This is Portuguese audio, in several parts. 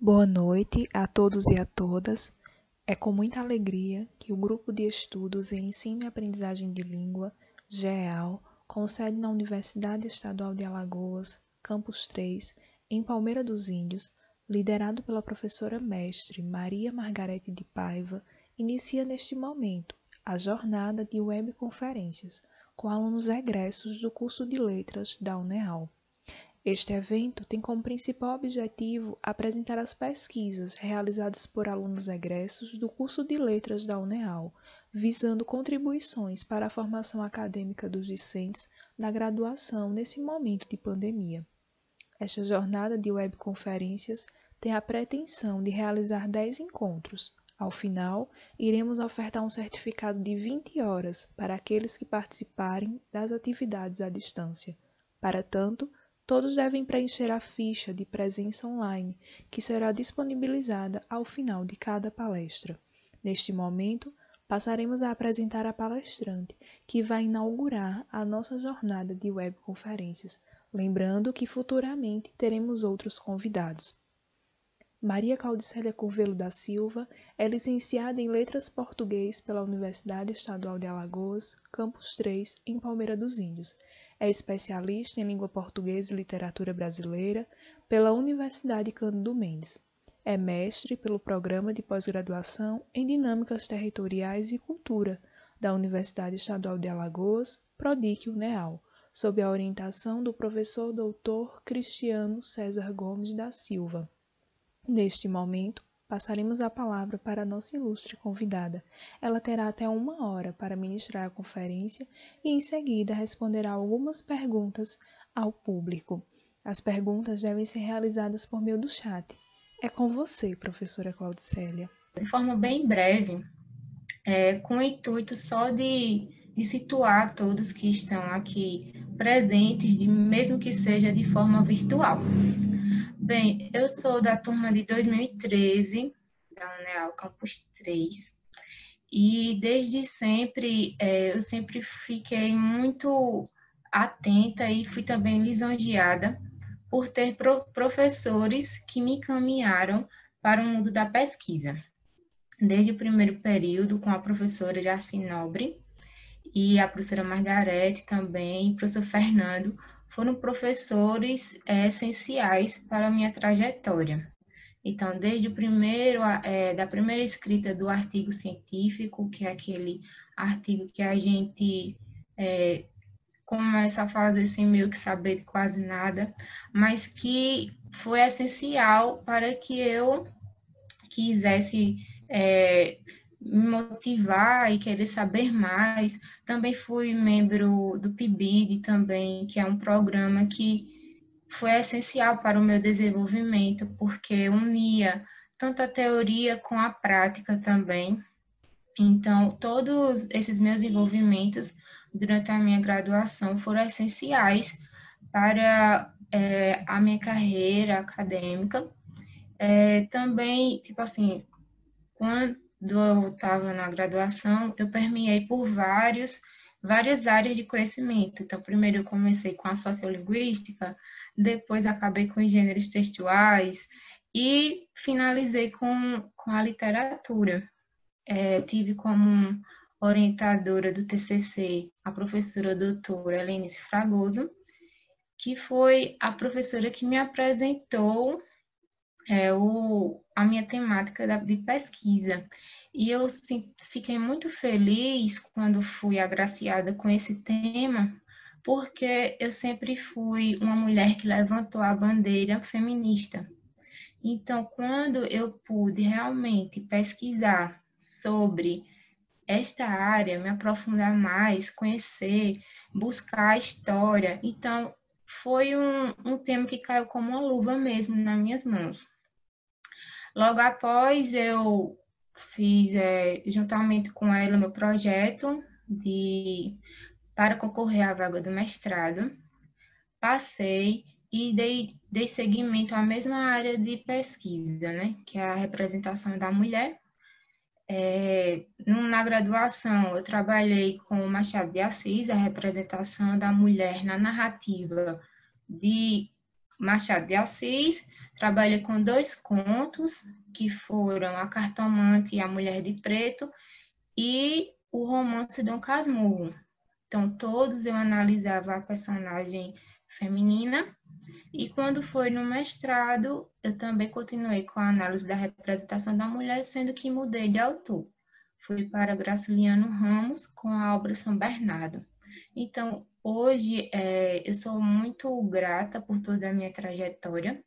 Boa noite a todos e a todas. É com muita alegria que o Grupo de Estudos em Ensino e Aprendizagem de Língua, GEAL, com sede na Universidade Estadual de Alagoas, Campus 3, em Palmeira dos Índios, liderado pela professora mestre Maria Margarete de Paiva, inicia neste momento a jornada de webconferências com alunos egressos do curso de Letras da UNEAL. Este evento tem como principal objetivo apresentar as pesquisas realizadas por alunos egressos do curso de Letras da UNEAL, visando contribuições para a formação acadêmica dos discentes na graduação nesse momento de pandemia. Esta jornada de webconferências tem a pretensão de realizar 10 encontros. Ao final, iremos ofertar um certificado de 20 horas para aqueles que participarem das atividades à distância. Para tanto, todos devem preencher a ficha de presença online, que será disponibilizada ao final de cada palestra. Neste momento, passaremos a apresentar a palestrante, que vai inaugurar a nossa jornada de webconferências, lembrando que futuramente teremos outros convidados. Maria Claudicélia Curvelo da Silva é licenciada em Letras Português pela Universidade Estadual de Alagoas, Campus 3, em Palmeira dos Índios. É especialista em Língua Portuguesa e Literatura Brasileira pela Universidade Cândido Mendes. É mestre pelo Programa de Pós-Graduação em Dinâmicas Territoriais e Cultura da Universidade Estadual de Alagoas, PRODIC-UNEAL, sob a orientação do professor Dr. Cristiano César Gomes da Silva. Neste momento, passaremos a palavra para a nossa ilustre convidada. Ela terá até 1 hora para ministrar a conferência e, em seguida, responderá algumas perguntas ao público. As perguntas devem ser realizadas por meio do chat. É com você, professora Claudicélia. De forma bem breve, com o intuito só de situar todos que estão aqui presentes, mesmo que seja de forma virtual. Bem, eu sou da turma de 2013, da UNEAL Campus 3, e desde sempre eu sempre fiquei muito atenta e fui também lisonjeada por ter professores que me encaminharam para o mundo da pesquisa. Desde o primeiro período, com a professora Jaci Nobre e a professora Margarete também, e o professor Fernando, foram professores essenciais para a minha trajetória. Então, desde o primeiro, da primeira escrita do artigo científico, que é aquele artigo que a gente começa a fazer sem meio que saber de quase nada, mas que foi essencial para que eu quisesse me motivar e querer saber mais. Também fui membro do PIBID também, que é um programa que foi essencial para o meu desenvolvimento, porque unia tanto a teoria com a prática também. Então, todos esses meus envolvimentos durante a minha graduação foram essenciais para a minha carreira acadêmica. Também, tipo assim, quando eu estava na graduação, eu permeei por várias áreas de conhecimento. Então, primeiro eu comecei com a sociolinguística, depois acabei com os gêneros textuais e finalizei com a literatura. Tive como orientadora do TCC a professora doutora Helenice Fragoso, que foi a professora que me apresentou a minha temática de pesquisa. E eu fiquei muito feliz quando fui agraciada com esse tema, porque eu sempre fui uma mulher que levantou a bandeira feminista. Então, quando eu pude realmente pesquisar sobre esta área, me aprofundar mais, conhecer, buscar a história, então foi um tema que caiu como uma luva mesmo nas minhas mãos. Logo após, eu fiz, juntamente com ela, o meu projeto para concorrer à vaga do mestrado. Passei e dei seguimento à mesma área de pesquisa, né, que é a representação da mulher. Na graduação, eu trabalhei com o Machado de Assis, a representação da mulher na narrativa de Machado de Assis, trabalhei com 2 contos, que foram A Cartomante e A Mulher de Preto, e o romance Dom Casmurro. Então, todos eu analisava a personagem feminina, e quando foi no mestrado, eu também continuei com a análise da representação da mulher, sendo que mudei de autor. Fui para Graciliano Ramos com a obra São Bernardo. Então, hoje, eu sou muito grata por toda a minha trajetória.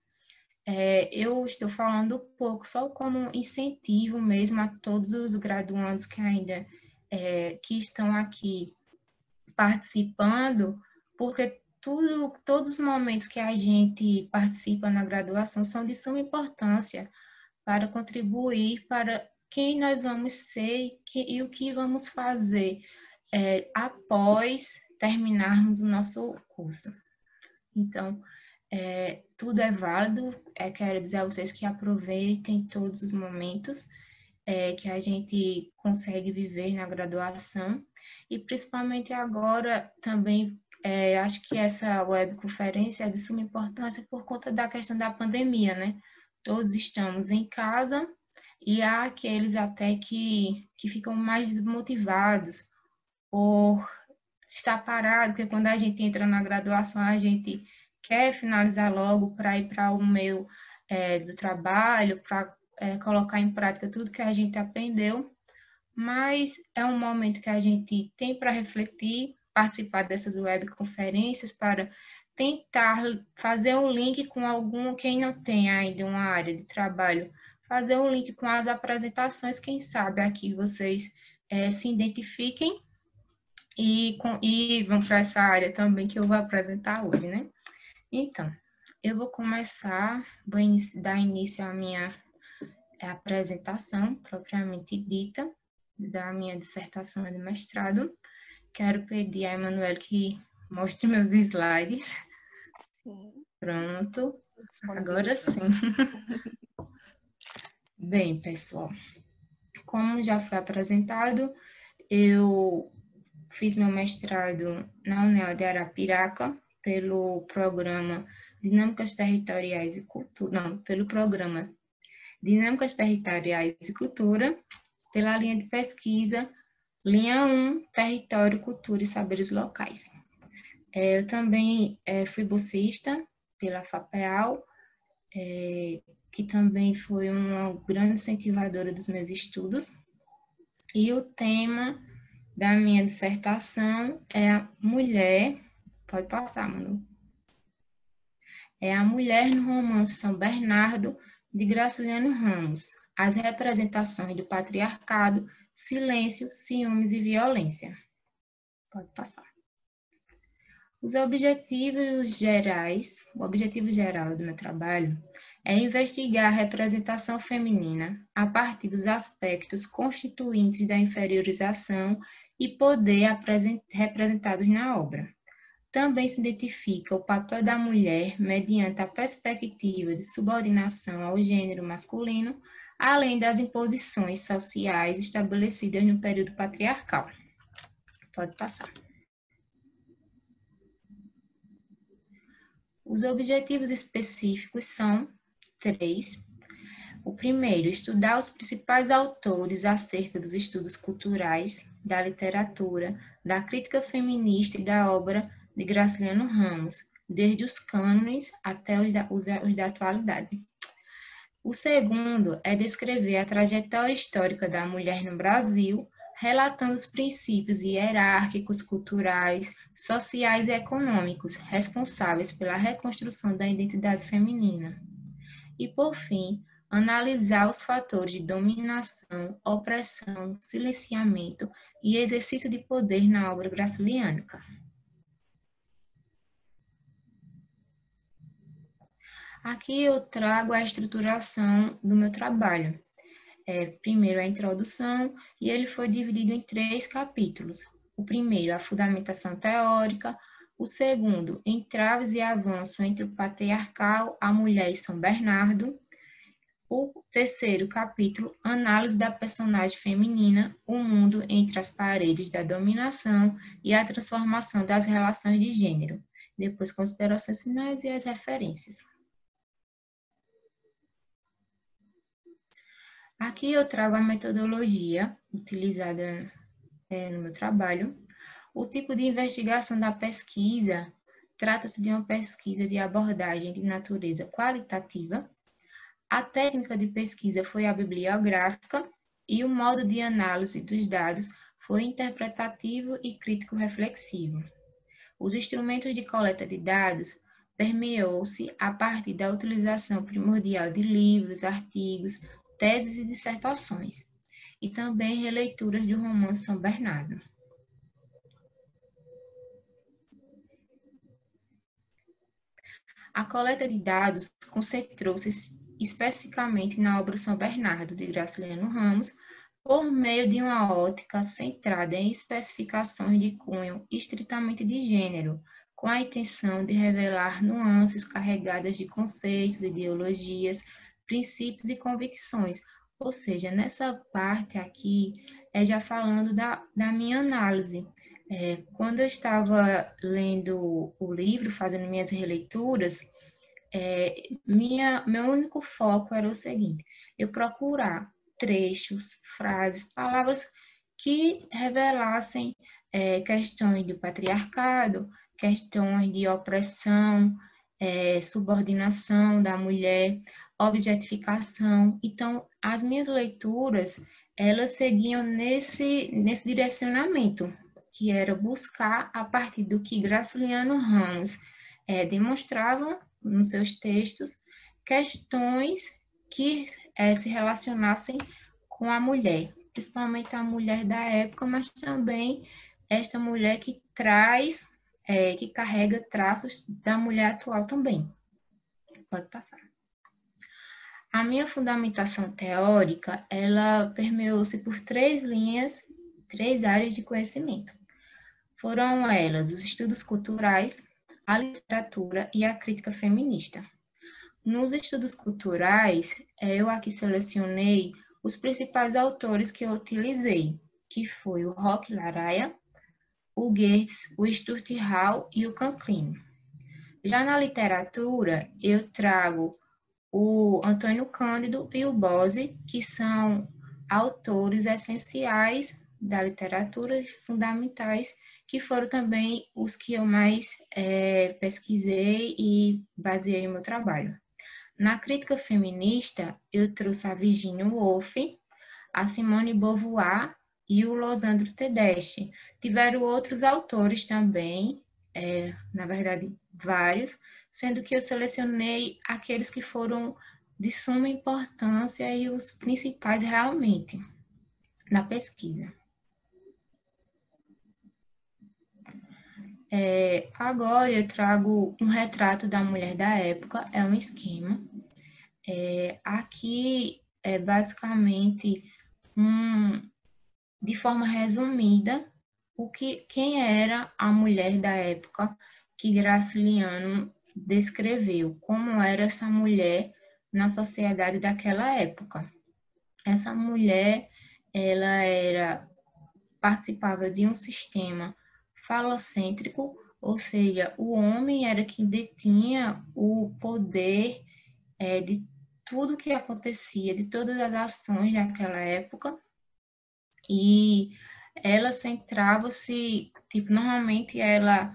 Eu estou falando pouco, só como incentivo mesmo a todos os graduandos que ainda que estão aqui participando, porque todos os momentos que a gente participa na graduação são de suma importância para contribuir para quem nós vamos ser e o que vamos fazer após terminarmos o nosso curso. Então, tudo é válido. Quero dizer a vocês que aproveitem todos os momentos que a gente consegue viver na graduação, e principalmente agora também, acho que essa webconferência é de suma importância por conta da questão da pandemia, né? Todos estamos em casa e há aqueles até que ficam mais desmotivados por estar parado, porque quando a gente entra na graduação, a gente quer finalizar logo para ir para o meio do trabalho, para colocar em prática tudo que a gente aprendeu, mas é um momento que a gente tem para refletir, participar dessas webconferências para tentar fazer um link com quem não tem ainda uma área de trabalho, fazer um link com as apresentações, quem sabe aqui vocês se identifiquem e vão para essa área também que eu vou apresentar hoje, né? Então, eu vou começar, vou dar início à minha apresentação propriamente dita da minha dissertação de mestrado. Quero pedir a Emanuele que mostre meus slides. Sim. Pronto, agora sim. Bem, pessoal, como já foi apresentado, eu fiz meu mestrado na UNEL de Arapiraca pelo programa Dinâmicas Territoriais e Cultura, não, pelo programa Dinâmicas Territoriais e Cultura, pela linha de pesquisa Linha 1, Território, Cultura e Saberes Locais. Eu também fui bolsista pela FAPEAL, que também foi uma grande incentivadora dos meus estudos. E o tema da minha dissertação é a mulher... Pode passar, Manu. É a mulher no romance São Bernardo, de Graciliano Ramos. As representações do patriarcado, silêncio, ciúmes e violência. Pode passar. O objetivo geral do meu trabalho é investigar a representação feminina a partir dos aspectos constituintes da inferiorização e poder representados na obra. Também se identifica o papel da mulher mediante a perspectiva de subordinação ao gênero masculino, além das imposições sociais estabelecidas no período patriarcal. Pode passar. Os objetivos específicos são 3. O primeiro, estudar os principais autores acerca dos estudos culturais, da literatura, da crítica feminista e da obra de Graciliano Ramos, desde os cânones até os da atualidade. O segundo é descrever a trajetória histórica da mulher no Brasil, relatando os princípios hierárquicos, culturais, sociais e econômicos responsáveis pela reconstrução da identidade feminina. E, por fim, analisar os fatores de dominação, opressão, silenciamento e exercício de poder na obra graciliânica. Aqui eu trago a estruturação do meu trabalho. Primeiro, a introdução, e ele foi dividido em 3 capítulos. O primeiro, a fundamentação teórica. O segundo, entraves e avanço entre o patriarcal, a mulher e São Bernardo. O terceiro capítulo, análise da personagem feminina, o mundo entre as paredes da dominação e a transformação das relações de gênero. depois considerações finais e as referências. Aqui eu trago a metodologia utilizada no meu trabalho. O tipo de investigação da pesquisa trata-se de uma pesquisa de abordagem de natureza qualitativa. A técnica de pesquisa foi a bibliográfica e o modo de análise dos dados foi interpretativo e crítico-reflexivo. Os instrumentos de coleta de dados permeou-se a partir da utilização primordial de livros, artigos, teses e dissertações, e também releituras do romance São Bernardo. A coleta de dados concentrou-se especificamente na obra São Bernardo, de Graciliano Ramos, por meio de uma ótica centrada em especificações de cunho estritamente de gênero, com a intenção de revelar nuances carregadas de conceitos, ideologias, princípios e convicções. Ou seja, nessa parte aqui, já falando da minha análise. Quando eu estava lendo o livro, fazendo minhas releituras, meu único foco era o seguinte: eu procurar trechos, frases, palavras que revelassem questões do patriarcado, questões de opressão, subordinação da mulher, objetificação. Então, as minhas leituras, elas seguiam nesse direcionamento, que era buscar, a partir do que Graciliano Ramos demonstrava nos seus textos, questões que se relacionassem com a mulher, principalmente a mulher da época, mas também esta mulher que traz, que carrega traços da mulher atual também. Pode passar. A minha fundamentação teórica, ela permeou-se por 3 linhas, 3 áreas de conhecimento. Foram elas os estudos culturais, a literatura e a crítica feminista. Nos estudos culturais, eu aqui selecionei os principais autores que eu utilizei, que foi o Roque Laraia, o Goethe, o Stuart Hall e o Canclini. Já na literatura, eu trago o Antônio Cândido e o Bose, que são autores essenciais da literatura, fundamentais, que foram também os que eu mais pesquisei e baseei o meu trabalho. Na crítica feminista, eu trouxe a Virginia Woolf, a Simone de Beauvoir e o Losandro Tedeschi. Tiveram outros autores também, na verdade, vários, sendo que eu selecionei aqueles que foram de suma importância e os principais realmente na pesquisa. Agora eu trago um retrato da mulher da época, é um esquema. Aqui é basicamente, de forma resumida, quem era a mulher da época que Graciliano descreveu, como era essa mulher na sociedade daquela época. Essa mulher, ela participava de um sistema falocêntrico, ou seja, o homem era quem detinha o poder de tudo que acontecia, de todas as ações daquela época, e ela centrava-se, normalmente ela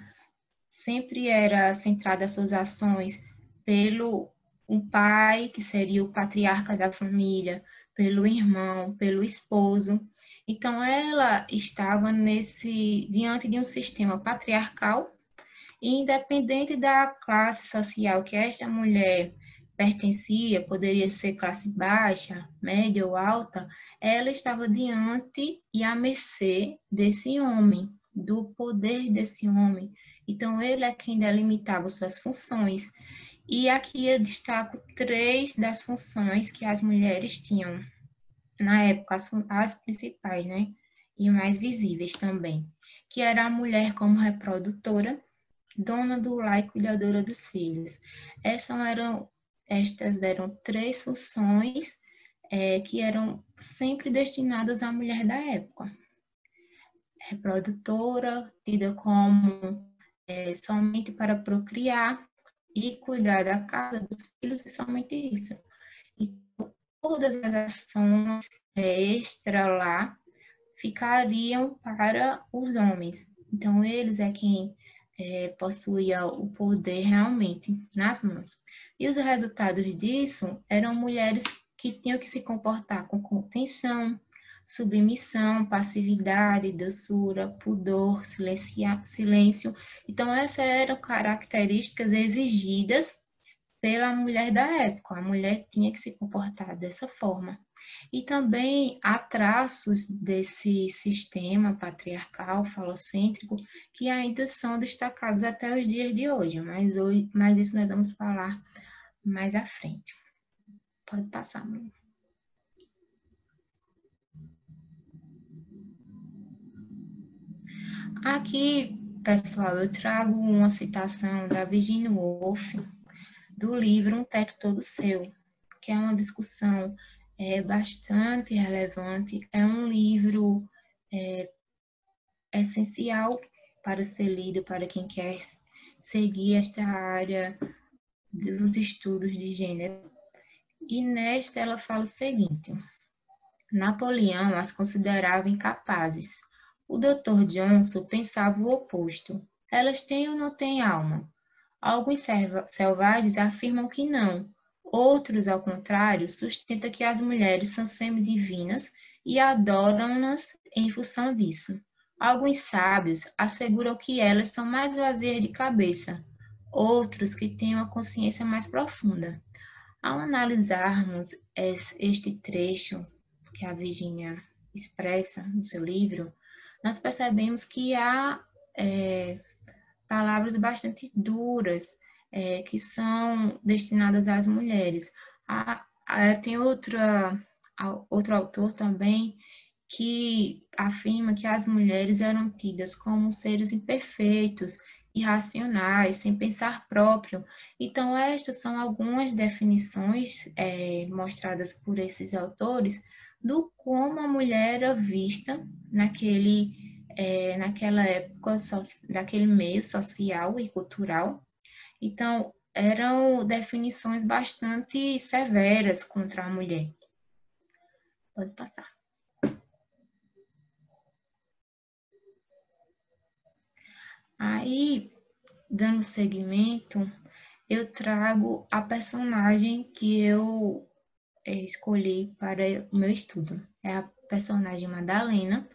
sempre era centrada as suas ações pelo um pai, que seria o patriarca da família, pelo irmão, pelo esposo. Então, ela estava diante de um sistema patriarcal, e independente da classe social que esta mulher pertencia, poderia ser classe baixa, média ou alta, ela estava diante e à mercê desse homem, do poder desse homem. Então, ele é quem delimitava suas funções. E aqui eu destaco 3 das funções que as mulheres tinham na época, as principais, né? E mais visíveis também, que era a mulher como reprodutora, dona do lar e cuidadora dos filhos. Estas eram 3 funções que eram sempre destinadas à mulher da época. Reprodutora, tida como somente para procriar e cuidar da casa dos filhos e somente isso. E todas as ações extra lá ficariam para os homens. Então, eles é quem possuía o poder realmente nas mãos. E os resultados disso eram mulheres que tinham que se comportar com contenção, submissão, passividade, doçura, pudor, silêncio. Então, essas eram características exigidas pela mulher da época. A mulher tinha que se comportar dessa forma. E também há traços desse sistema patriarcal, falocêntrico, que ainda são destacados até os dias de hoje, mas isso nós vamos falar mais à frente. Pode passar, mãe. Aqui, pessoal, eu trago uma citação da Virginia Woolf, do livro Um Teto Todo Seu, que é uma discussão bastante relevante. É um livro essencial para ser lido para quem quer seguir esta área dos estudos de gênero. E nesta ela fala o seguinte: Napoleão as considerava incapazes. O Dr. Johnson pensava o oposto. Elas têm ou não têm alma? Alguns selvagens afirmam que não. Outros, ao contrário, sustentam que as mulheres são semidivinas e adoram-nas em função disso. Alguns sábios asseguram que elas são mais vazias de cabeça, outros que têm uma consciência mais profunda. Ao analisarmos este trecho que a Virginia expressa no seu livro, nós percebemos que há palavras bastante duras que são destinadas às mulheres. Tem outro autor também que afirma que as mulheres eram tidas como seres imperfeitos, irracionais, sem pensar próprio. Então, estas são algumas definições mostradas por esses autores do como a mulher era vista naquela época, daquele meio social e cultural. Então, eram definições bastante severas contra a mulher. Pode passar. Aí, dando seguimento, eu trago a personagem que eu escolhi para o meu estudo. É a personagem Madalena,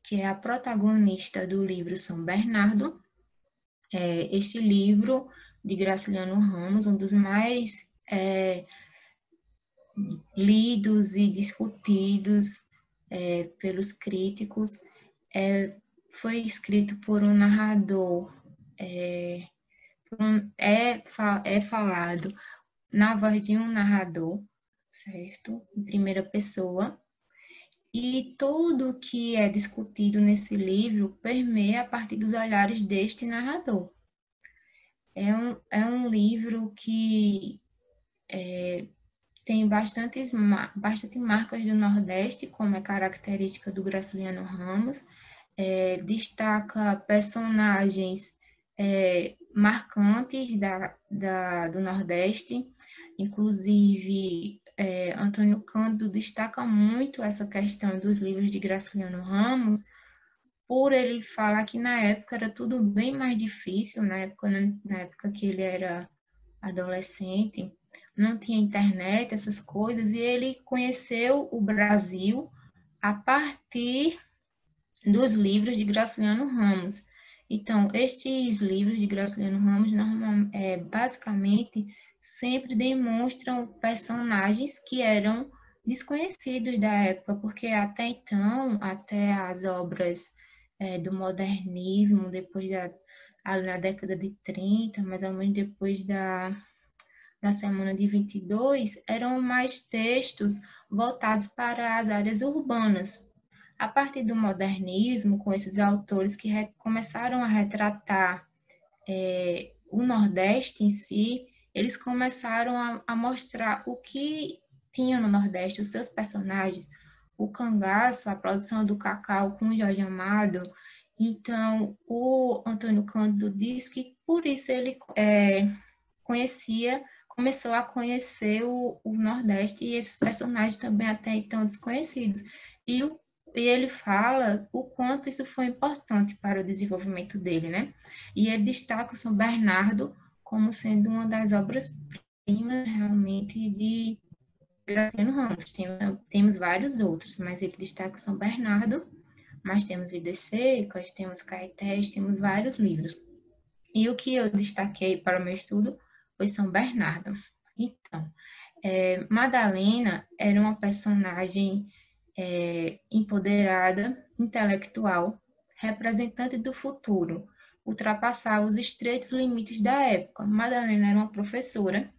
que é a protagonista do livro São Bernardo. Este livro de Graciliano Ramos, um dos mais lidos e discutidos pelos críticos, foi escrito por um narrador, falado na voz de um narrador, certo? Em primeira pessoa. E tudo que é discutido nesse livro permeia a partir dos olhares deste narrador. É um livro que tem bastante marcas do Nordeste, como é característica do Graciliano Ramos, destaca personagens marcantes do Nordeste, inclusive Antônio Cândido destaca muito essa questão dos livros de Graciliano Ramos, por ele falar que na época era tudo bem mais difícil, na época que ele era adolescente, não tinha internet, essas coisas, e ele conheceu o Brasil a partir dos livros de Graciliano Ramos. Então, estes livros de Graciliano Ramos, basicamente, sempre demonstram personagens que eram desconhecidos da época, porque até então, até as obras do modernismo, depois ali na década de 30, mais ou menos depois da Semana de 22, eram mais textos voltados para as áreas urbanas. A partir do modernismo, com esses autores que começaram a retratar o Nordeste em si, eles começaram a mostrar o que tinha no Nordeste, os seus personagens, o cangaço, a produção do cacau com Jorge Amado, Então, o Antônio Cândido diz que por isso ele começou a conhecer o Nordeste e esses personagens também até então desconhecidos. E, e ele fala o quanto isso foi importante para o desenvolvimento dele, né? E ele destaca o São Bernardo como sendo uma das obras-primas realmente de Graciliano Ramos. Temos vários outros, mas ele destaca o São Bernardo, mas temos Vidas Secas, temos Caetés, temos vários livros. E o que eu destaquei para o meu estudo foi São Bernardo. Então, Madalena era uma personagem empoderada, intelectual, representante do futuro, ultrapassava os estreitos limites da época. Madalena era uma professora,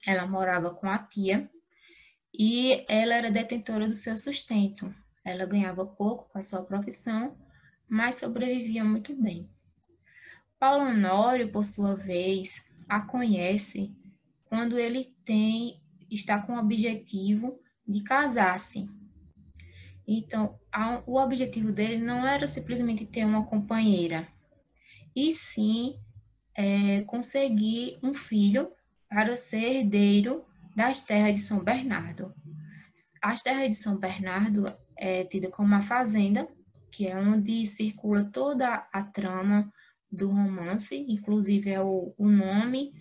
ela morava com a tia e ela era detentora do seu sustento. Ela ganhava pouco com a sua profissão, mas sobrevivia muito bem. Paulo Honório, por sua vez, a conhece quando ele está com o objetivo de casar-se. Então, o objetivo dele não era simplesmente ter uma companheira, e sim conseguir um filho para ser herdeiro das terras de São Bernardo. As terras de São Bernardo é tida como uma fazenda, que é onde circula toda a trama do romance, inclusive é o nome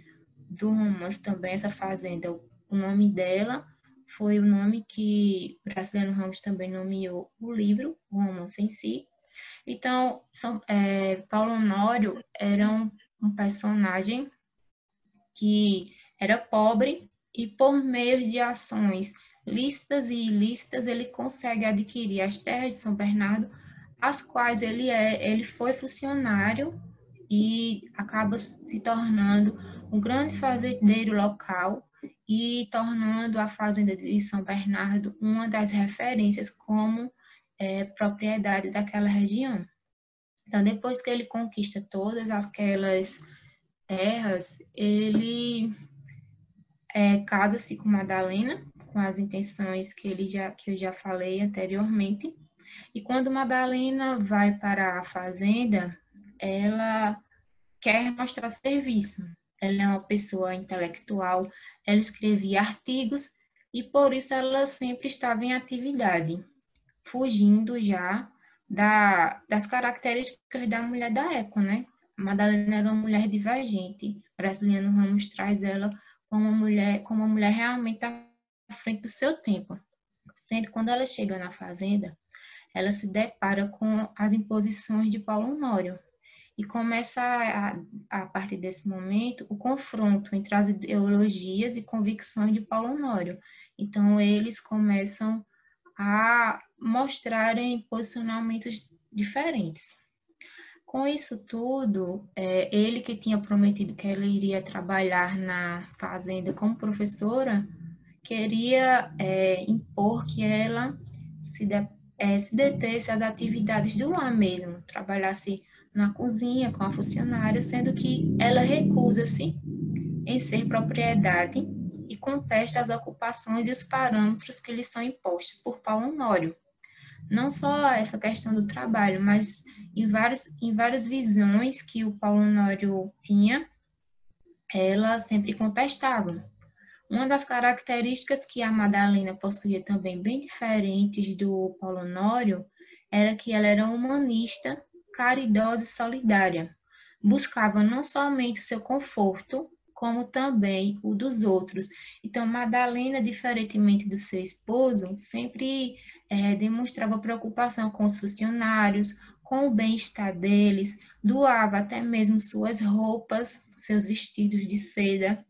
do romance também, essa fazenda, o nome dela foi o nome que Graciliano Ramos também nomeou o livro, o romance em si. Então, Paulo Honório era um personagem que era pobre e por meio de ações lícitas e ilícitas ele consegue adquirir as terras de São Bernardo, as quais ele foi funcionário e acaba se tornando um grande fazendeiro local e tornando a fazenda de São Bernardo uma das referências como propriedade daquela região. Então, depois que ele conquista todas aquelas terras, ele casa-se com Madalena, com as intenções que eu já falei anteriormente. E quando Madalena vai para a fazenda, ela quer mostrar serviço. Ela é uma pessoa intelectual, ela escrevia artigos e por isso ela sempre estava em atividade, fugindo já das características da mulher da época, né? Madalena era uma mulher divergente. Graciliano Ramos traz ela como uma mulher realmente à frente do seu tempo. Sendo que quando ela chega na fazenda, ela se depara com as imposições de Paulo Honório. E começa, a partir desse momento, o confronto entre as ideologias e convicções de Paulo Honório. Então, eles começam a mostrarem posicionamentos diferentes. Com isso tudo, ele que tinha prometido que ela iria trabalhar na fazenda como professora, queria impor que ela se detesse às atividades do lar mesmo, trabalhasse na cozinha com a funcionária, sendo que ela recusa-se em ser propriedade e contesta as ocupações e os parâmetros que lhe são impostos por Paulo Honório. Não só essa questão do trabalho, mas em várias visões que o Paulo Honório tinha, ela sempre contestava. Uma das características que a Madalena possuía também bem diferentes do Paulo Honório era que ela era humanista, caridosa e solidária. Buscava não somente o seu conforto, como também o dos outros. Então, Madalena, diferentemente do seu esposo, sempre demonstrava preocupação com os funcionários, com o bem-estar deles, doava até mesmo suas roupas, seus vestidos de seda.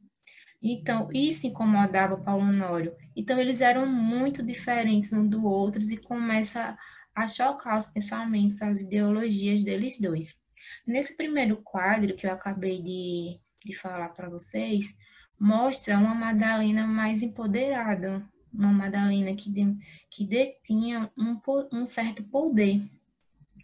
Então, isso incomodava Paulo Honório. Então, eles eram muito diferentes um do outro e começa a chocar os pensamentos, as ideologias deles dois. Nesse primeiro quadro que eu acabei de falar para vocês, mostra uma Madalena mais empoderada, uma Madalena que detinha um certo poder.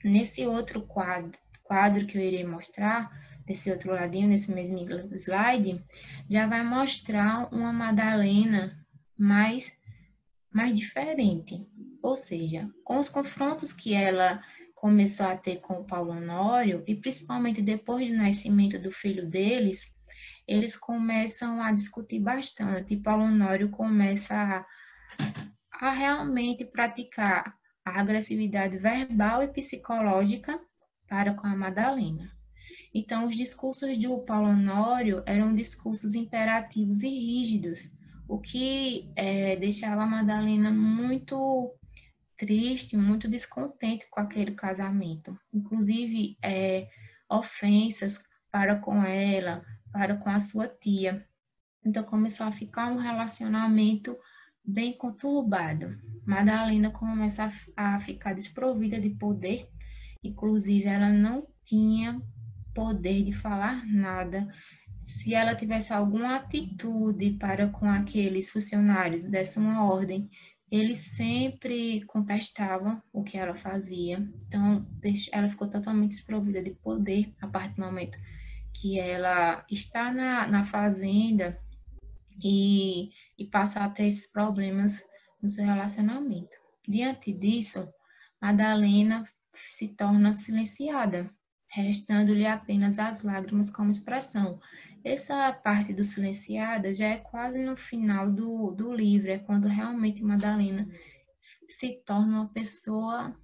Nesse outro quadro que eu irei mostrar, desse outro ladinho, nesse mesmo slide, já vai mostrar uma Madalena mais diferente. Ou seja, com os confrontos que ela começou a ter com o Paulo Honório, e principalmente depois do nascimento do filho deles, eles começam a discutir bastante, e Paulo Honório começa a realmente praticar a agressividade verbal e psicológica para com a Madalena. Então, os discursos do Paulo Honório eram discursos imperativos e rígidos, o que deixava a Madalena muito triste, muito descontente com aquele casamento. Inclusive, ofensas para com ela, para com a sua tia. Então, começou a ficar um relacionamento bem conturbado. Madalena começa a ficar desprovida de poder, inclusive ela não tinha poder de falar nada. Se ela tivesse alguma atitude para com aqueles funcionários, desse uma ordem, eles sempre contestavam o que ela fazia. Então, ela ficou totalmente desprovida de poder a partir do momento que ela está na fazenda e passa a ter esses problemas no seu relacionamento. Diante disso, Madalena se torna silenciada, restando-lhe apenas as lágrimas como expressão. Essa parte do silenciada já é quase no final do livro, é quando realmente Madalena se torna uma pessoa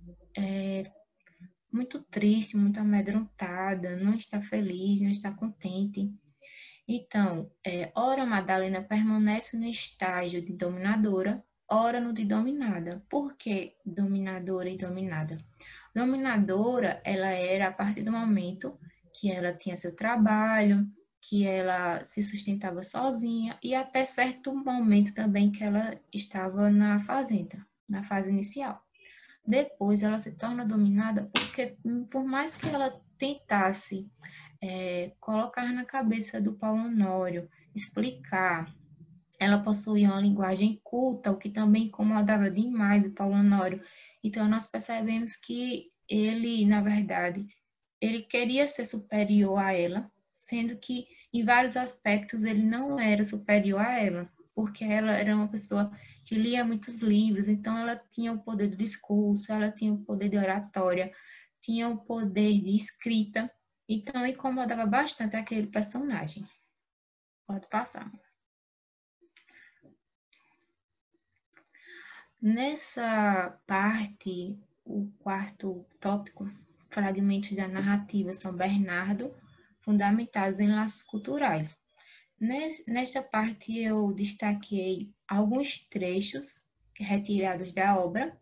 muito triste, muito amedrontada, não está feliz, não está contente. Então, ora Madalena permanece no estágio de dominadora, ora no de dominada. Por que dominadora e dominada? Dominadora, ela era a partir do momento que ela tinha seu trabalho, que ela se sustentava sozinha e até certo momento também que ela estava na fazenda, na fase inicial. Depois ela se torna dominada porque, por mais que ela tentasse colocar na cabeça do Paulo Honório, explicar, ela possuía uma linguagem culta, o que também incomodava demais o Paulo Honório. Então, nós percebemos que ele, na verdade, ele queria ser superior a ela, sendo que, em vários aspectos, ele não era superior a ela, porque ela era uma pessoa que lia muitos livros, então ela tinha o poder do discurso, ela tinha o poder de oratória, tinha o poder de escrita, então incomodava bastante aquele personagem. Pode passar. Nessa parte, o quarto tópico, fragmentos da narrativa São Bernardo, fundamentados em laços culturais. Nesta parte, eu destaquei alguns trechos retirados da obra.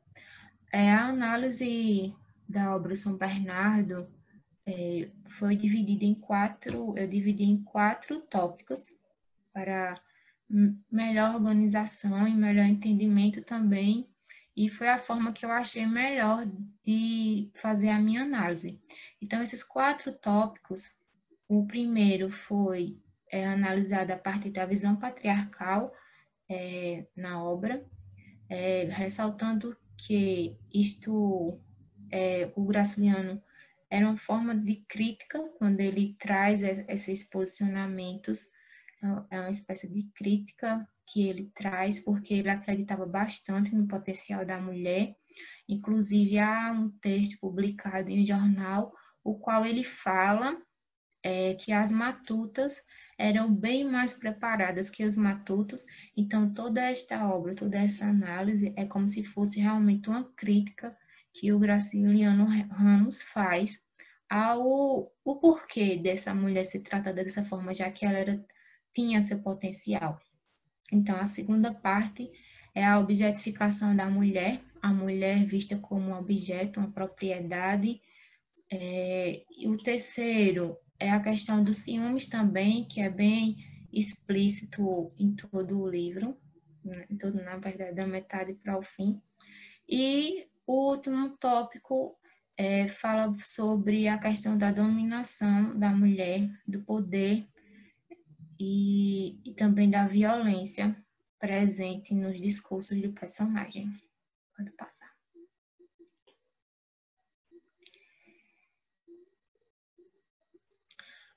A análise da obra São Bernardo foi dividida em eu dividi em 4 tópicos para melhor organização e melhor entendimento também, e foi a forma que eu achei melhor de fazer a minha análise. Então, esses 4 tópicos, o primeiro foi analisado a partir da visão patriarcal na obra, ressaltando que o Graciliano era uma forma de crítica, quando ele traz esses posicionamentos, é uma espécie de crítica que ele traz, porque ele acreditava bastante no potencial da mulher. Inclusive, há um texto publicado em um jornal, o qual ele fala que as matutas eram bem mais preparadas que os matutos. Então, toda esta obra, toda essa análise é como se fosse realmente uma crítica que o Graciliano Ramos faz o porquê dessa mulher ser tratada dessa forma, já que ela tinha seu potencial. Então, a segunda parte é a objetificação da mulher, a mulher vista como um objeto, uma propriedade. E o terceiro é a questão dos ciúmes também, que é bem explícito em todo o livro, na verdade, da metade para o fim. E o último tópico fala sobre a questão da dominação da mulher, do poder e também da violência presente nos discursos do personagem. Pode passar.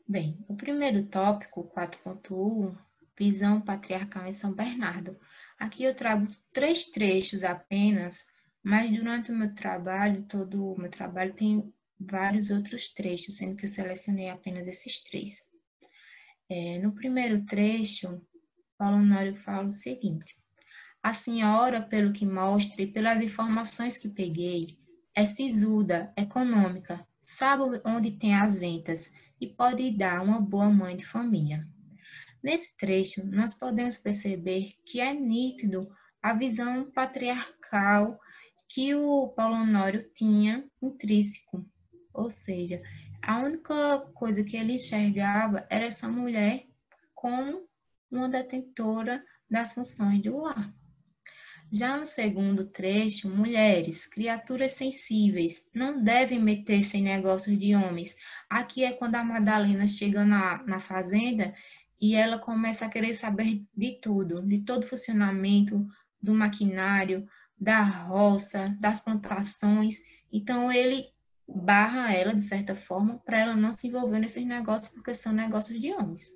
Bem, o primeiro tópico, 4.1, visão patriarcal em São Bernardo. Aqui eu trago 3 trechos apenas, Mas durante o meu trabalho, todo o meu trabalho tem vários outros trechos, sendo que eu selecionei apenas esses três. No primeiro trecho, Paulo Honório fala o seguinte: a senhora, pelo que mostra e pelas informações que peguei, é sisuda, econômica, sabe onde tem as ventas e pode dar uma boa mãe de família. Nesse trecho, nós podemos perceber que é nítido a visão patriarcal que o Paulo Honório tinha intrínseco, ou seja, a única coisa que ele enxergava era essa mulher como uma detentora das funções do lar. Já no segundo trecho, mulheres, criaturas sensíveis, não devem meter-se em negócios de homens. Aqui é quando a Madalena chega na fazenda e ela começa a querer saber de tudo, de todo o funcionamento do maquinário, da roça, das plantações. Então ele barra ela, de certa forma, para ela não se envolver nesses negócios, porque são negócios de homens.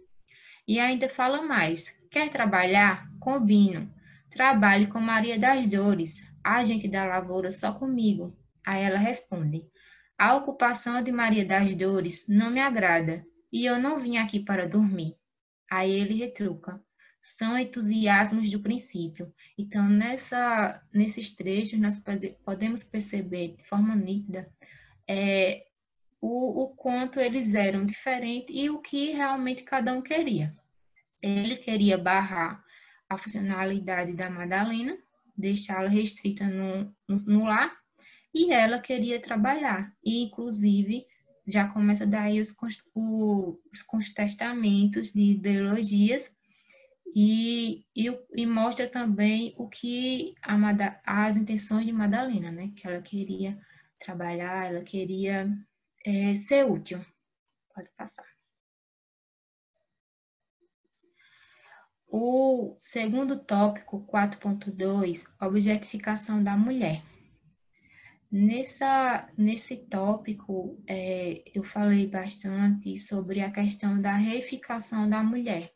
E ainda fala mais: quer trabalhar? Combino. Trabalhe com Maria das Dores, agente da lavoura, só comigo. Aí ela responde: a ocupação de Maria das Dores não me agrada e eu não vim aqui para dormir. Aí ele retruca: são entusiasmos do princípio. Então, nesses trechos, nós podemos perceber de forma nítida o quanto eles eram diferentes e o que realmente cada um queria. Ele queria barrar a funcionalidade da Madalena, deixá-la restrita no lar, e ela queria trabalhar. E, inclusive, já começa daí os contestamentos de ideologias e mostra também o que as intenções de Madalena, né? Que ela queria trabalhar, ela queria ser útil. Pode passar. O segundo tópico, 4.2, objetificação da mulher. Nesse tópico, eu falei bastante sobre a questão da reificação da mulher,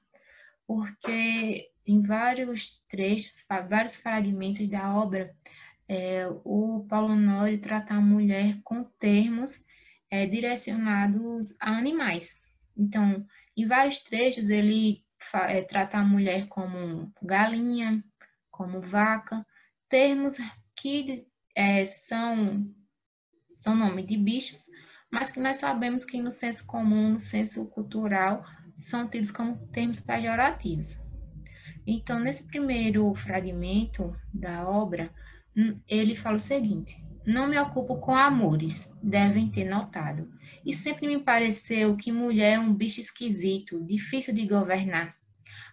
porque em vários trechos, vários fragmentos da obra, o Paulo Honório trata a mulher com termos direcionados a animais. Então, em vários trechos, ele trata a mulher como galinha, como vaca, termos que são nome de bichos, mas que nós sabemos que no senso comum, no senso cultural, são tidos como termos pejorativos. Então, nesse primeiro fragmento da obra, ele fala o seguinte: não me ocupo com amores, devem ter notado. E sempre me pareceu que mulher é um bicho esquisito, difícil de governar.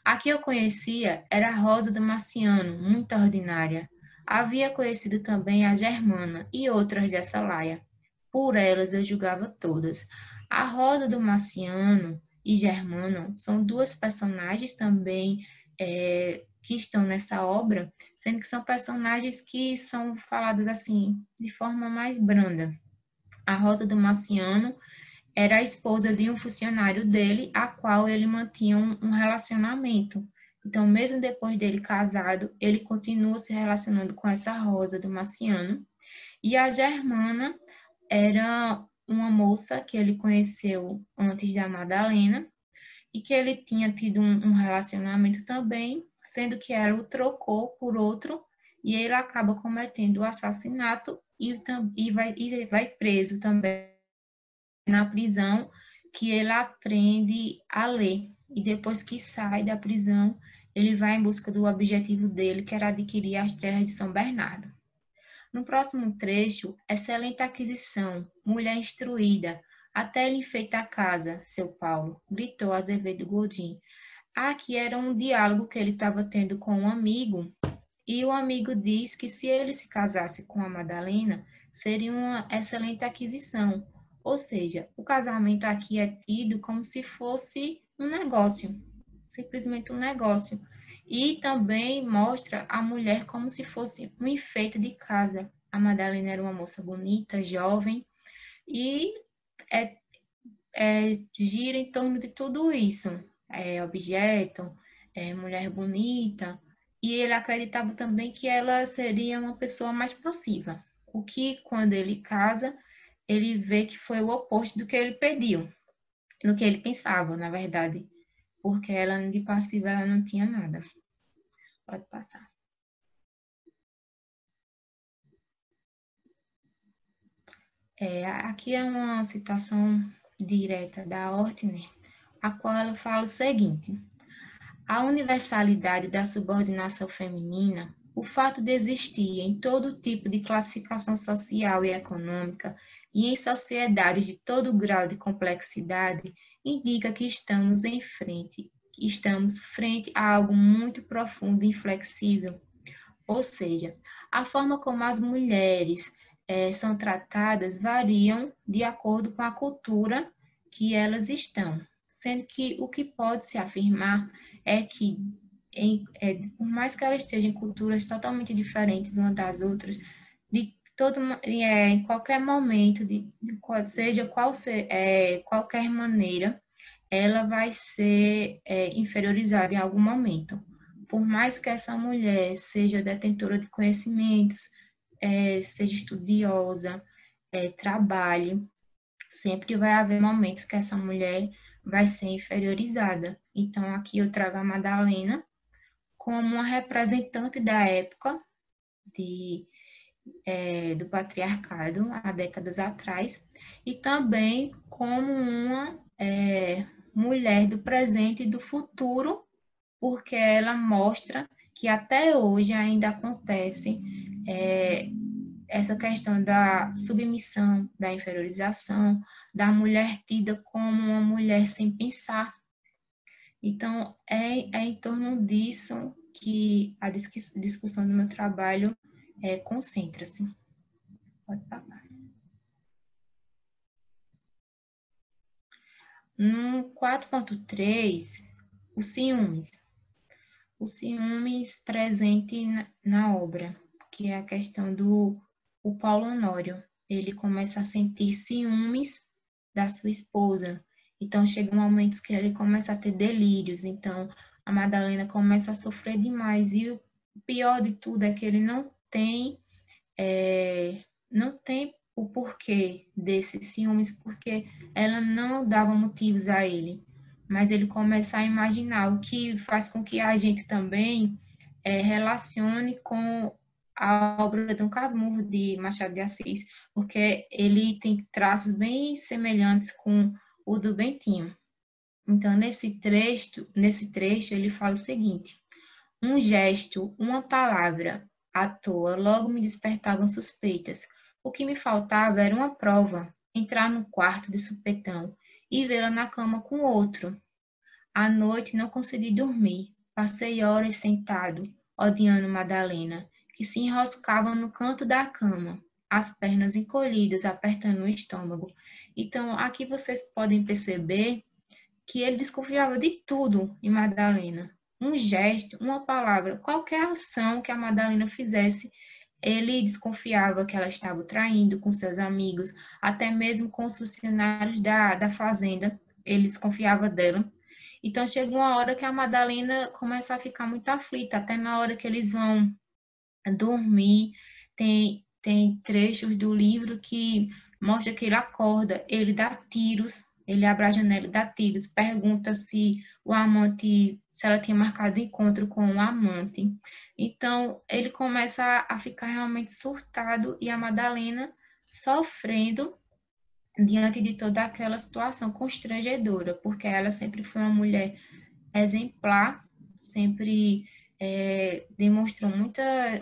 A que eu conhecia era a Rosa do Marciano, muito ordinária. Havia conhecido também a Germana e outras dessa laia. Por elas eu julgava todas. A Rosa do Marciano e Germana são duas personagens também que estão nessa obra, sendo que são personagens que são faladas assim, de forma mais branda. A Rosa do Marciano era a esposa de um funcionário dele, a qual ele mantinha um relacionamento. Então, mesmo depois dele casado, ele continua se relacionando com essa Rosa do Marciano. E a Germana era uma moça que ele conheceu antes da Madalena e que ele tinha tido um relacionamento também, sendo que ela o trocou por outro e ele acaba cometendo o assassinato e vai preso também na prisão, que ele aprende a ler. E depois que sai da prisão, ele vai em busca do objetivo dele, que era adquirir as terras de São Bernardo. No próximo trecho, excelente aquisição, mulher instruída, até ele enfeita a casa, seu Paulo, gritou Azevedo Godin. Aqui era um diálogo que ele estava tendo com um amigo, e o amigo diz que se ele se casasse com a Madalena, seria uma excelente aquisição. Ou seja, o casamento aqui é tido como se fosse um negócio, simplesmente um negócio. E também mostra a mulher como se fosse um enfeite de casa. A Madalena era uma moça bonita, jovem, e é, gira em torno de tudo isso. Objeto, mulher bonita, e ele acreditava também que ela seria uma pessoa mais passiva, o que, quando ele casa, ele vê que foi o oposto do que ele pediu, do que ele pensava, na verdade, porque ela de passiva ela não tinha nada. Pode passar. Aqui é uma citação direta da Ortner, a qual ela fala o seguinte: a universalidade da subordinação feminina, o fato de existir em todo tipo de classificação social e econômica e em sociedades de todo grau de complexidade, indica que estamos frente a algo muito profundo e inflexível. Ou seja, a forma como as mulheres são tratadas variam de acordo com a cultura que elas estão, sendo que o que pode se afirmar é que, por mais que elas estejam em culturas totalmente diferentes umas das outras, em qualquer momento, seja qualquer maneira, ela vai ser inferiorizada em algum momento. Por mais que essa mulher seja detentora de conhecimentos, seja estudiosa, trabalhe, sempre vai haver momentos que essa mulher vai ser inferiorizada. Então, aqui eu trago a Madalena como uma representante da época do patriarcado, há décadas atrás, e também como uma mulher do presente e do futuro, porque ela mostra que até hoje ainda acontece essa questão da submissão, da inferiorização, da mulher tida como uma mulher sem pensar. Então, é em torno disso que a discussão do meu trabalho concentra-se. Pode passar. No 4.3, os ciúmes. O ciúmes presente na obra, que é a questão do Paulo Honório. Ele começa a sentir ciúmes da sua esposa. Então, chega momentos que ele começa a ter delírios. Então, a Madalena começa a sofrer demais. E o pior de tudo é que ele não tem o porquê desses ciúmes, porque ela não dava motivos a ele. Mas ele começa a imaginar, o que faz com que a gente também relacione com a obra de Dom Casmurro de Machado de Assis, porque ele tem traços bem semelhantes com o do Bentinho. Então, nesse trecho, ele fala o seguinte: um gesto, uma palavra à toa logo me despertavam suspeitas. O que me faltava era uma prova, entrar no quarto de supetão e vê-la na cama com outro. À noite não consegui dormir. Passei horas sentado, odiando Madalena, que se enroscava no canto da cama, as pernas encolhidas, apertando o estômago. Então, aqui vocês podem perceber que ele desconfiava de tudo em Madalena. Um gesto, uma palavra, qualquer ação que a Madalena fizesse, ele desconfiava que ela estava traindo com seus amigos, até mesmo com os funcionários da fazenda, ele desconfiava dela. Então, chega uma hora que a Madalena começa a ficar muito aflita, até na hora que eles vão dormir, tem trechos do livro que mostra que ele acorda, ele dá tiros, ele abre a janela e dá tiros, pergunta se se ela tinha marcado encontro com o amante. Então, ele começa a ficar realmente surtado e a Madalena sofrendo diante de toda aquela situação constrangedora, porque ela sempre foi uma mulher exemplar, sempre demonstrou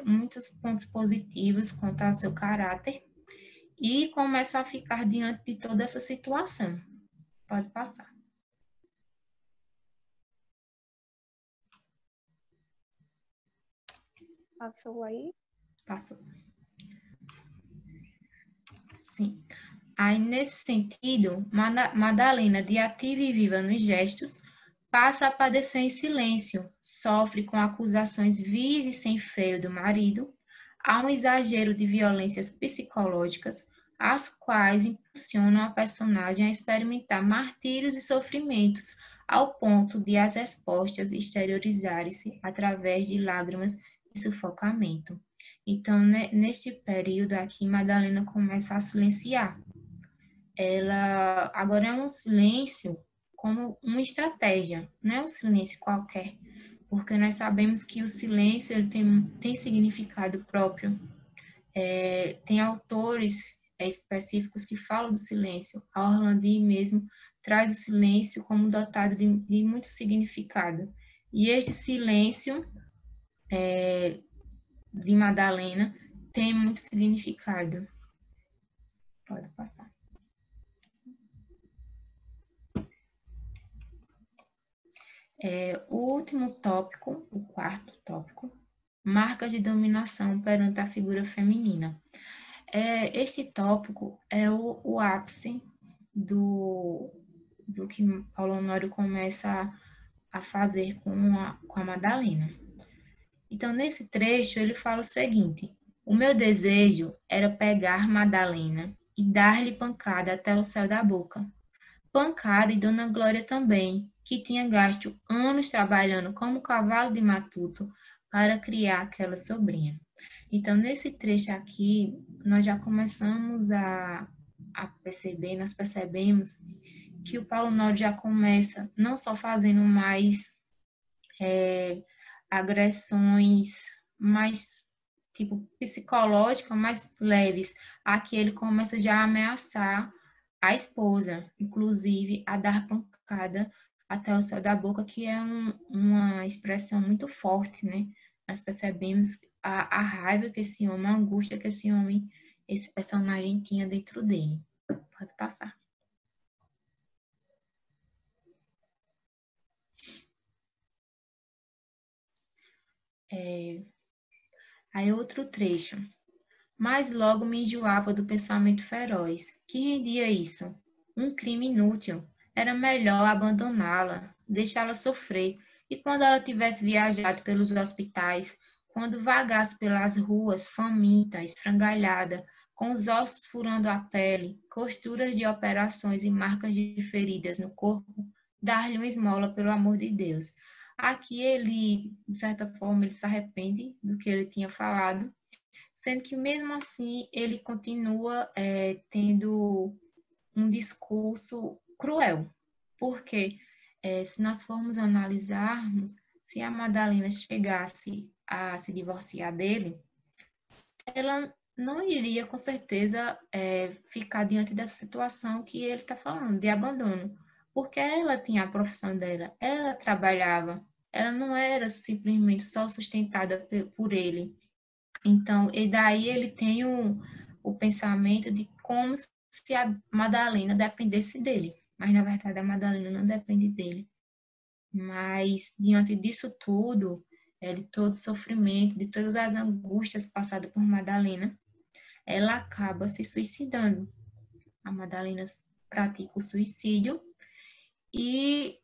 muitos pontos positivos quanto ao seu caráter e começa a ficar diante de toda essa situação. Pode passar. Passou aí? Passou. Sim. Aí, nesse sentido, Madalena, de ativa e viva nos gestos, passa a padecer em silêncio, sofre com acusações vis e sem freio do marido, há um exagero de violências psicológicas, as quais impulsionam a personagem a experimentar martírios e sofrimentos, ao ponto de as respostas exteriorizarem-se através de lágrimas e sufocamento. Então, neste período aqui, Madalena começa a silenciar. Ela agora é um silêncio como uma estratégia, não é um silêncio qualquer, porque nós sabemos que o silêncio ele tem significado próprio. Tem autores específicos que falam do silêncio. A Orlandi mesmo traz o silêncio como dotado de muito significado. E este silêncio de Madalena tem muito significado. Pode passar. O último tópico, o quarto tópico, marcas de dominação perante a figura feminina. Este tópico é o ápice do que Paulo Honório começa a fazer com a Madalena. Então, nesse trecho, ele fala o seguinte: o meu desejo era pegar Madalena e dar-lhe pancada até o céu da boca. Pancada e Dona Glória também, que tinha gasto anos trabalhando como cavalo de matuto para criar aquela sobrinha. Então, nesse trecho aqui, nós já começamos a perceber, nós percebemos que o Paulo Honório já começa não só fazendo mais agressões mais tipo psicológicas, mais leves, aqui ele começa já a ameaçar a esposa, inclusive a dar pancada até o céu da boca, que é uma expressão muito forte, né? Nós percebemos a raiva que esse homem, a angústia que esse homem, esse personagem tinha dentro dele. Pode passar. Aí outro trecho. Mas logo me enjoava do pensamento feroz. Que rendia isso? Um crime inútil. Era melhor abandoná-la, deixá-la sofrer, e quando ela tivesse viajado pelos hospitais, quando vagasse pelas ruas, faminta, esfrangalhada, com os ossos furando a pele, costuras de operações e marcas de feridas no corpo, dar-lhe uma esmola pelo amor de Deus. Aqui ele, de certa forma, ele se arrepende do que ele tinha falado, sendo que mesmo assim ele continua tendo um discurso cruel, porque se nós formos analisarmos, se a Madalena chegasse a se divorciar dele, ela não iria com certeza ficar diante dessa situação que ele está falando, de abandono, porque ela tinha a profissão dela, ela trabalhava, ela não era simplesmente só sustentada por ele. Então, e daí ele tem o pensamento de como se a Madalena dependesse dele. Mas, na verdade, a Madalena não depende dele. Mas, diante disso tudo, de todo o sofrimento, de todas as angústias passadas por Madalena, ela acaba se suicidando. A Madalena pratica o suicídio e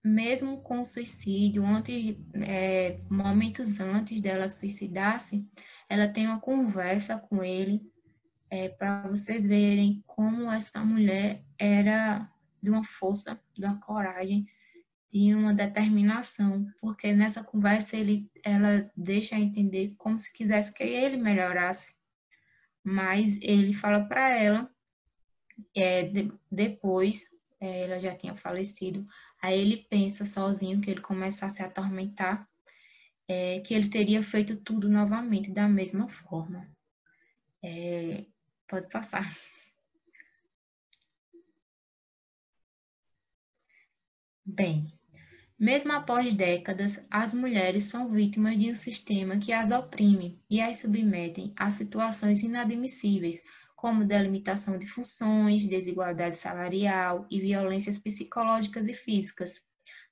mesmo com o suicídio, momentos antes dela suicidar-se, ela tem uma conversa com ele, para vocês verem como essa mulher era de uma força, de uma coragem, de uma determinação, porque nessa conversa ela deixa entender como se quisesse que ele melhorasse, mas ele fala para ela, depois, ela já tinha falecido, aí ele pensa sozinho que ele começa a se atormentar, que ele teria feito tudo novamente da mesma forma. Pode passar. Bem, mesmo após décadas, as mulheres são vítimas de um sistema que as oprime e as submetem a situações inadmissíveis, como delimitação de funções, desigualdade salarial e violências psicológicas e físicas.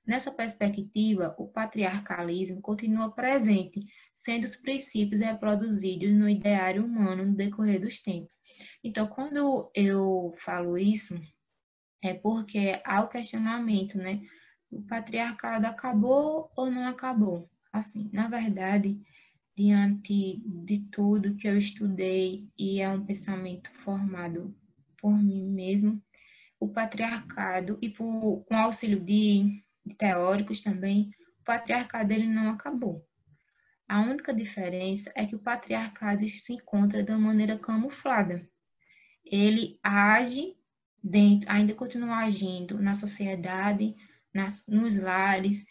Nessa perspectiva, o patriarcalismo continua presente, sendo os princípios reproduzidos no ideário humano no decorrer dos tempos. Então, quando eu falo isso, é porque há o questionamento, né? O patriarcado acabou ou não acabou? Assim, na verdade, diante de tudo que eu estudei e é um pensamento formado por mim mesmo, o patriarcado, e com auxílio de teóricos também, o patriarcado ele não acabou. A única diferença é que o patriarcado se encontra de uma maneira camuflada. Ele age dentro, ainda continua agindo na sociedade, nos lares,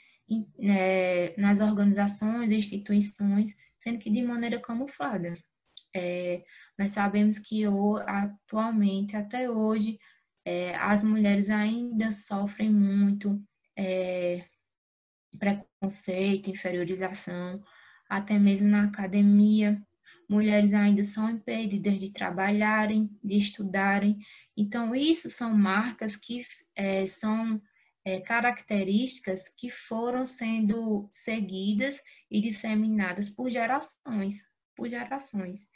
nas organizações, instituições, sendo que de maneira camuflada. Nós sabemos que atualmente, até hoje, as mulheres ainda sofrem muito preconceito, inferiorização, até mesmo na academia. Mulheres ainda são impedidas de trabalharem, de estudarem. Então, isso são marcas que são características que foram sendo seguidas e disseminadas por gerações, por gerações.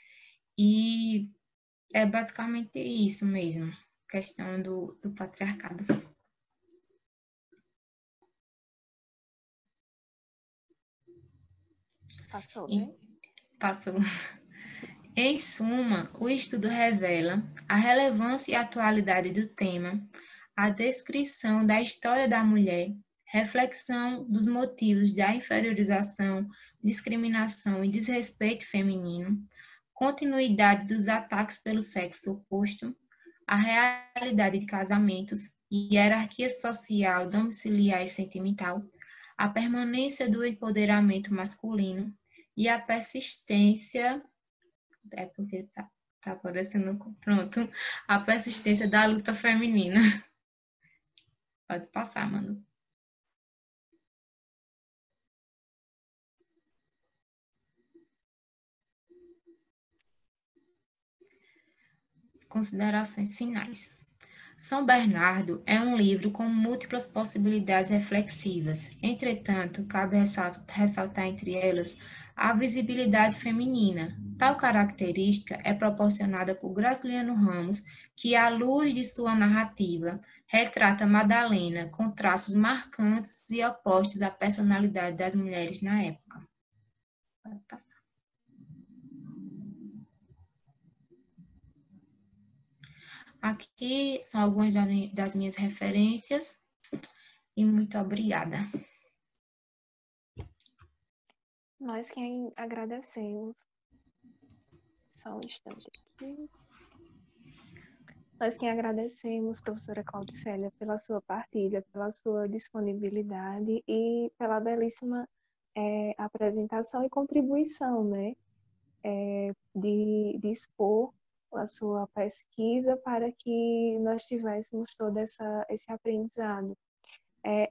E é basicamente isso mesmo, questão do patriarcado. Passou, né? Passou. Em suma, o estudo revela a relevância e atualidade do tema, a descrição da história da mulher, reflexão dos motivos da inferiorização, discriminação e desrespeito feminino, continuidade dos ataques pelo sexo oposto, a realidade de casamentos, hierarquia social, domiciliar e sentimental, a permanência do empoderamento masculino e a persistência porque está aparecendo pronto, a persistência da luta feminina. Pode passar, Manu. Considerações finais. São Bernardo é um livro com múltiplas possibilidades reflexivas. Entretanto, cabe ressaltar entre elas a visibilidade feminina. Tal característica é proporcionada por Graciliano Ramos, que, à luz de sua narrativa, retrata Madalena com traços marcantes e opostos à personalidade das mulheres na época. Pode passar. Aqui são algumas das minhas referências e muito obrigada. Nós que agradecemos. Só um instante aqui. Nós que agradecemos, professora Claudicélia, pela sua partilha, pela sua disponibilidade e pela belíssima apresentação e contribuição, né? De expor a sua pesquisa para que nós tivéssemos todo esse aprendizado.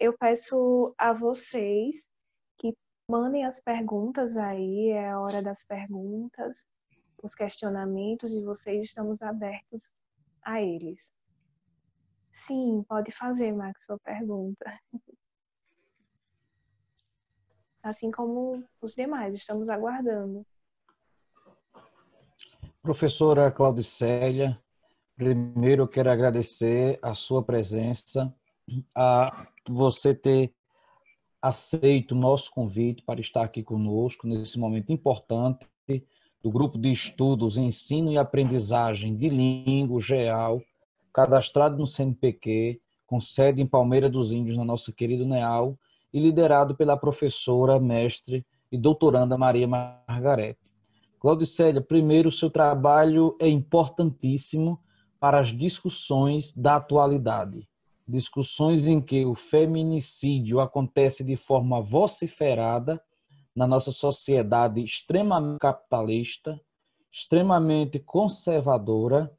Eu peço a vocês que mandem as perguntas aí, é a hora das perguntas, os questionamentos de vocês, estamos abertos a eles. Sim, pode fazer, Max, sua pergunta. Assim como os demais, estamos aguardando. Professora Claudicélia, primeiro eu quero agradecer a sua presença, a você ter aceito o nosso convite para estar aqui conosco nesse momento importante do grupo de estudos Ensino e Aprendizagem de Língua Geal, cadastrado no CNPq, com sede em Palmeira dos Índios, na nossa querida UNEAL, e liderado pela professora, mestre e doutoranda Maria Margarete. Claudicélia, primeiro, o seu trabalho é importantíssimo para as discussões da atualidade. Discussões em que o feminicídio acontece de forma vociferada na nossa sociedade extremamente capitalista, extremamente conservadora,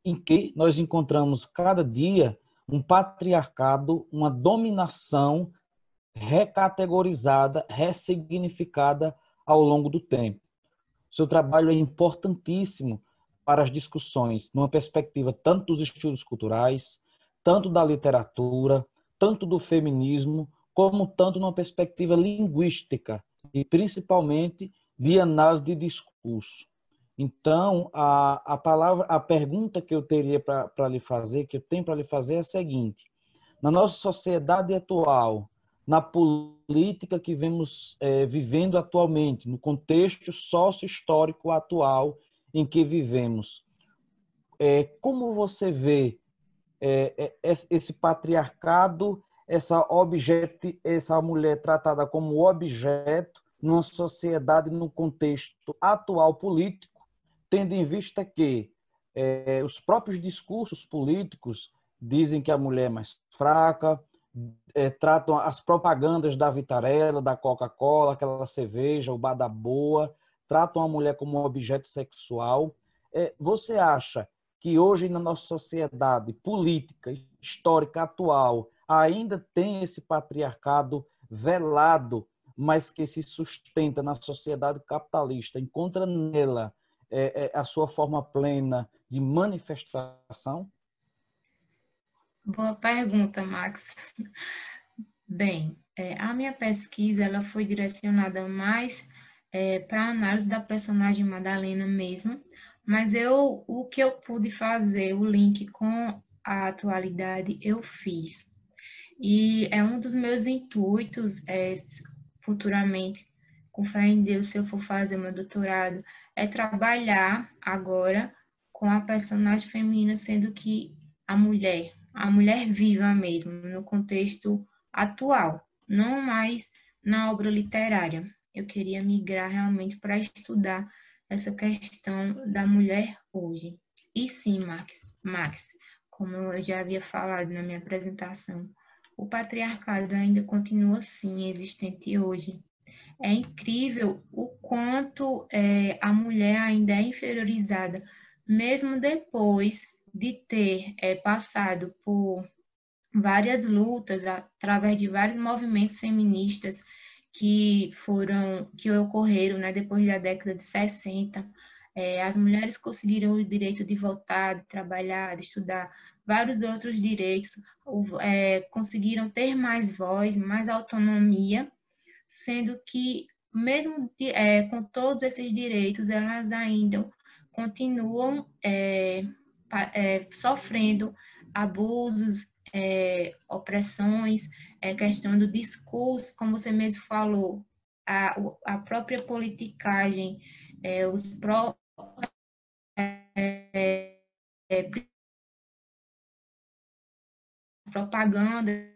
em que nós encontramos cada dia um patriarcado, uma dominação recategorizada, ressignificada ao longo do tempo. O seu trabalho é importantíssimo para as discussões, numa perspectiva tanto dos estudos culturais, tanto da literatura, tanto do feminismo, como tanto numa perspectiva linguística e principalmente de análise de discurso. Então, a pergunta que eu teria para lhe fazer, que eu tenho para lhe fazer é a seguinte: na nossa sociedade atual, na política que vemos vivendo atualmente, no contexto sócio-histórico atual em que vivemos, como você vê esse patriarcado, essa mulher tratada como objeto numa sociedade, num contexto atual político, tendo em vista que os próprios discursos políticos dizem que a mulher é mais fraca, tratam as propagandas da Vitarella, da Coca-Cola, aquela cerveja, o Badaboa, tratam a mulher como um objeto sexual. Você acha que hoje na nossa sociedade política, histórica, atual, ainda tem esse patriarcado velado, mas que se sustenta na sociedade capitalista, encontra nela a sua forma plena de manifestação? Boa pergunta, Max. Bem, a minha pesquisa ela foi direcionada mais para a análise da personagem Madalena mesmo, mas o que eu pude fazer, o link com a atualidade, eu fiz. E é um dos meus intuitos, futuramente, com fé em Deus, se eu for fazer meu doutorado, é trabalhar agora com a personagem feminina, sendo que a mulher viva mesmo, no contexto atual, não mais na obra literária. Eu queria migrar realmente para estudar essa questão da mulher hoje. E sim, Max, como eu já havia falado na minha apresentação, o patriarcado ainda continua sim existente hoje. É incrível o quanto a mulher ainda é inferiorizada, mesmo depois de ter passado por várias lutas, através de vários movimentos feministas que ocorreram, né, depois da década de 60. As mulheres conseguiram o direito de votar, de trabalhar, de estudar, vários outros direitos, conseguiram ter mais voz, mais autonomia, sendo que, mesmo com todos esses direitos, elas ainda continuam sofrendo abusos, opressões, questão do discurso, como você mesmo falou, a própria politicagem, os propagandas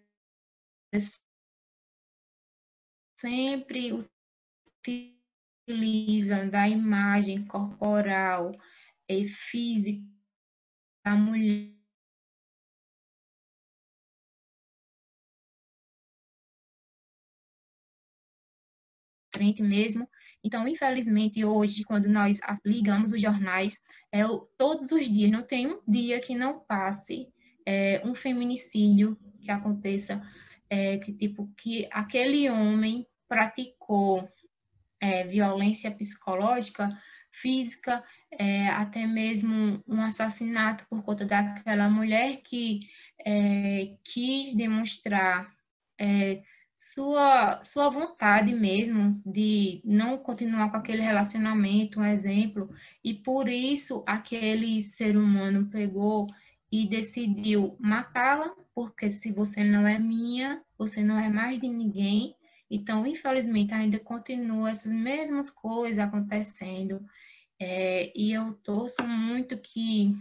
sempre utilizam da imagem corporal e física da mulher frente mesmo. Então, infelizmente, hoje, quando nós ligamos os jornais, todos os dias, não tem um dia que não passe um feminicídio que aconteça, que aquele homem praticou violência psicológica, física, até mesmo um assassinato por conta daquela mulher que quis demonstrar sua vontade mesmo de não continuar com aquele relacionamento, um exemplo, e por isso aquele ser humano pegou e decidiu matá-la, porque se você não é minha, você não é mais de ninguém. Então, infelizmente, ainda continua essas mesmas coisas acontecendo, e eu torço muito que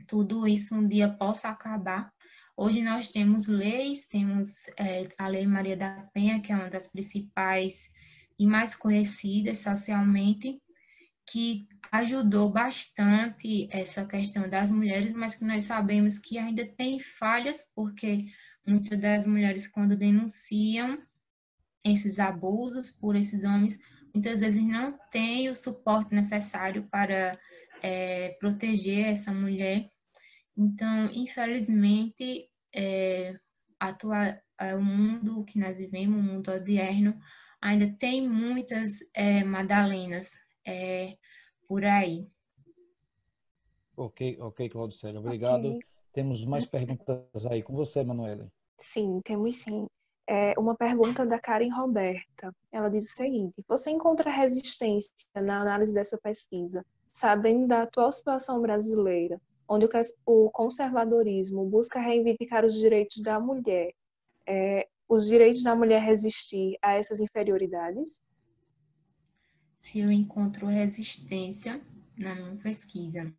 tudo isso um dia possa acabar. Hoje nós temos leis, temos a Lei Maria da Penha, que é uma das principais e mais conhecidas socialmente, que ajudou bastante essa questão das mulheres, mas que nós sabemos que ainda tem falhas, porque muitas das mulheres, quando denunciam esses abusos por esses homens, muitas vezes não têm o suporte necessário para proteger essa mulher. Então, infelizmente, o mundo que nós vivemos, o mundo odierno, ainda tem muitas Madalenas por aí. Ok, Claudicélia, obrigado. Ok. Temos mais perguntas aí com você, Manuela. Sim, temos sim. Uma pergunta da Karen Roberta. Ela diz o seguinte: você encontra resistência na análise dessa pesquisa, sabendo da atual situação brasileira, onde o conservadorismo busca reivindicar os direitos da mulher, os direitos da mulher resistir a essas inferioridades? Se eu encontro resistência na minha pesquisa.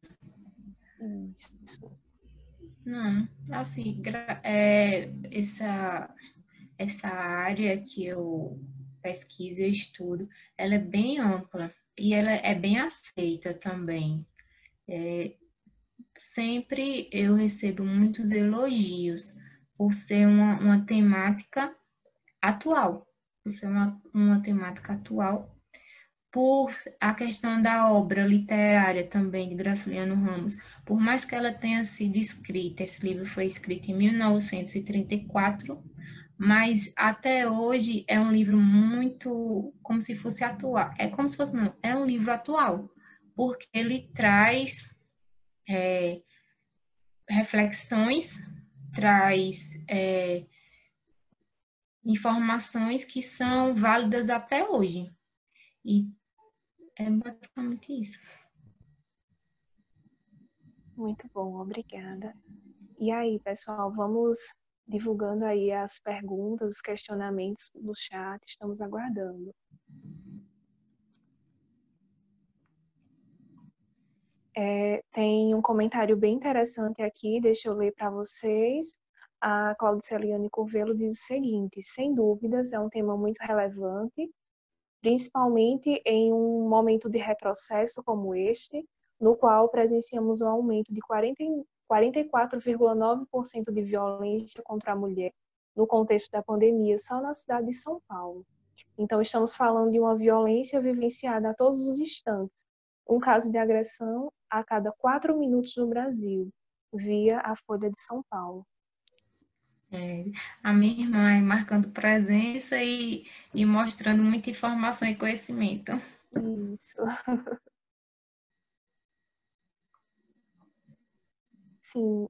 Isso. Não, assim, essa área que eu pesquiso e estudo, ela é bem ampla e ela é bem aceita também. Sempre eu recebo muitos elogios por ser uma temática atual, por ser uma temática atual, por a questão da obra literária também de Graciliano Ramos, por mais que ela tenha sido escrita, esse livro foi escrito em 1934, mas até hoje é um livro muito como se fosse atual. É como se fosse, não, é um livro atual, porque ele traz reflexões, traz informações que são válidas até hoje. E é basicamente isso. Muito bom, obrigada. E aí, pessoal, vamos divulgando aí as perguntas, os questionamentos no chat, estamos aguardando. Tem um comentário bem interessante aqui, deixa eu ler para vocês. A Claudiceliane Curvelo diz o seguinte: sem dúvidas, é um tema muito relevante, principalmente em um momento de retrocesso como este, no qual presenciamos um aumento de 44,9% de violência contra a mulher no contexto da pandemia, só na cidade de São Paulo. Então, estamos falando de uma violência vivenciada a todos os instantes. Um caso de agressão a cada 4 minutos no Brasil, via a Folha de São Paulo. A minha irmã é marcando presença e mostrando muita informação e conhecimento. Isso. Sim.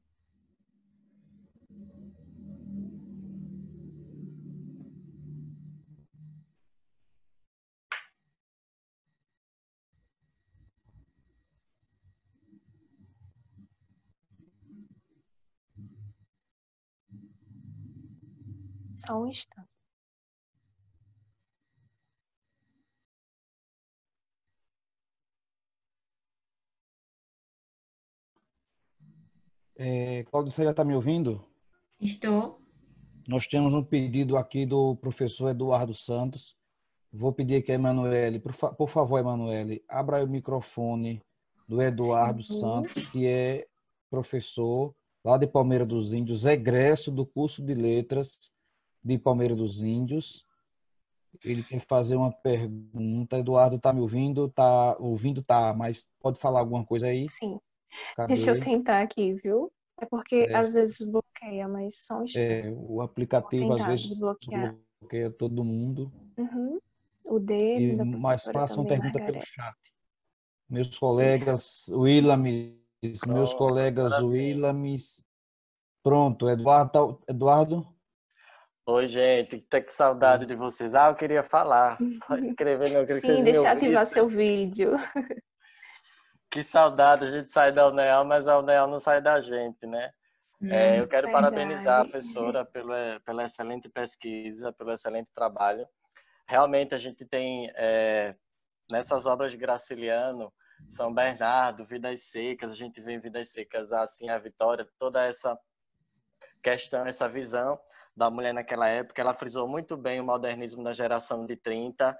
Só um instante. Cláudio, você já está me ouvindo? Estou. Nós temos um pedido aqui do professor Eduardo Santos. Vou pedir aqui a Emanuele, por favor, Emanuele, abra aí o microfone do Eduardo Sim. Santos, que é professor lá de Palmeira dos Índios, egresso do curso de letras de Palmeira dos Índios. Ele quer fazer uma pergunta. Eduardo, está me ouvindo? Tá ouvindo? Tá, mas pode falar alguma coisa aí? Sim. Deixa eu Cadê? tentar aqui, viu? É porque às vezes bloqueia, mas só um instante. O Vou aplicativo às tentar vezes desbloquear. bloqueia todo mundo. Uhum. O dele da Mas professora façam também, pergunta pelo Margareth. chat. Meus Isso. colegas Willamis. Pronto, Eduardo? Oi, gente, que saudade de vocês. Eu queria falar, só escrever, não, eu queria que vocês Sim, me deixa eu ativar ouvissem. seu vídeo. Que saudade, a gente sai da UNEAL, mas a UNEAL não sai da gente, né? Eu quero Verdade. parabenizar a professora pela excelente pesquisa, pelo excelente trabalho. Realmente a gente tem, nessas obras de Graciliano, São Bernardo, Vidas Secas, a gente vê em Vidas Secas assim a Vitória, toda essa questão, essa visão da mulher naquela época. Ela frisou muito bem o modernismo da geração de 30,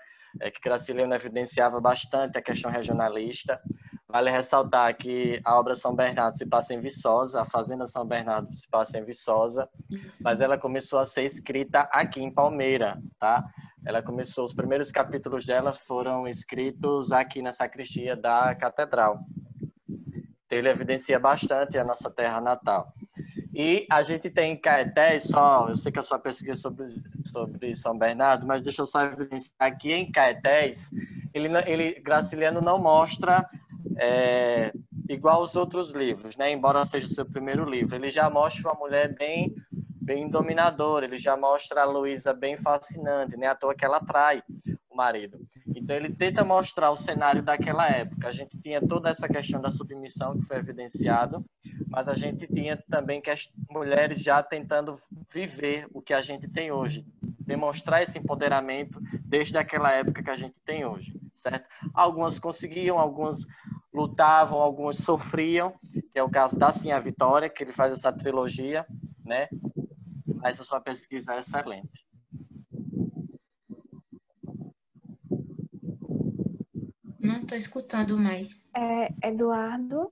que Graciliano evidenciava bastante a questão regionalista. Vale ressaltar que a obra São Bernardo se passa em Viçosa, a Fazenda São Bernardo se passa em Viçosa, mas ela começou a ser escrita aqui em Palmeira, tá? Ela começou, os primeiros capítulos dela foram escritos aqui na sacristia da catedral. Então ele evidencia bastante a nossa terra natal. E a gente tem em Caetés, eu sei que a sua pesquisa sobre São Bernardo, mas deixa eu só evidenciar aqui em Caetés, Graciliano não mostra igual os outros livros, né? Embora seja o seu primeiro livro, ele já mostra uma mulher bem dominadora, ele já mostra a Luísa bem fascinante, né? À toa que ela atrai o marido. Então ele tenta mostrar o cenário daquela época. A gente tinha toda essa questão da submissão que foi evidenciado, mas a gente tinha também que as mulheres já tentando viver o que a gente tem hoje, demonstrar esse empoderamento desde aquela época que a gente tem hoje, certo? Algumas conseguiam, algumas lutavam, algumas sofriam, que é o caso da Sim a Vitória, que ele faz essa trilogia, né? Essa sua pesquisa é excelente. Não estou escutando mais. Eduardo,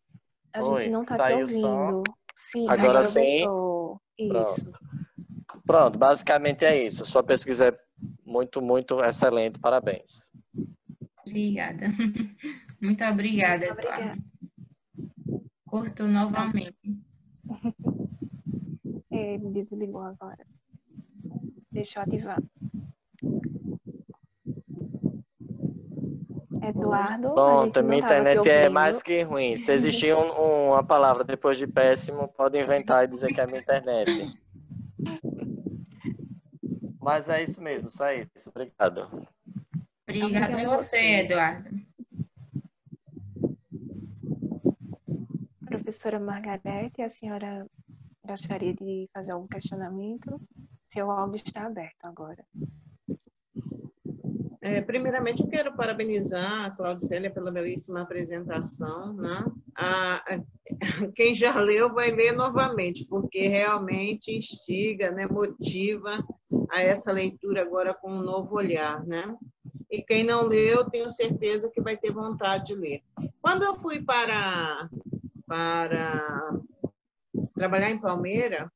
a gente Oi, não está te saiu o som. ouvindo. Sim, Agora agora sim. voltou. Isso. Pronto, basicamente é isso. Sua pesquisa é muito, muito excelente. Parabéns. Obrigada. Muito obrigada, Muito obrigada. Eduardo. Cortou novamente. Ele desligou agora. Deixa eu ativar. Eduardo, a Pronto, gente a não minha estava te internet é ouvindo. mais que ruim. Se existir uma palavra depois de péssimo, pode inventar e dizer que é a minha internet. Mas é isso mesmo, só isso. Obrigado. Obrigada a você, Eduardo. Professora Margarete, a senhora gostaria de fazer algum questionamento? Seu áudio está aberto agora. Primeiramente, eu quero parabenizar a Claudicélia pela belíssima apresentação, né? Quem já leu vai ler novamente, porque realmente instiga, né? Motiva a essa leitura agora com um novo olhar, né? E quem não leu, tenho certeza que vai ter vontade de ler. Quando eu fui para trabalhar em Palmeira,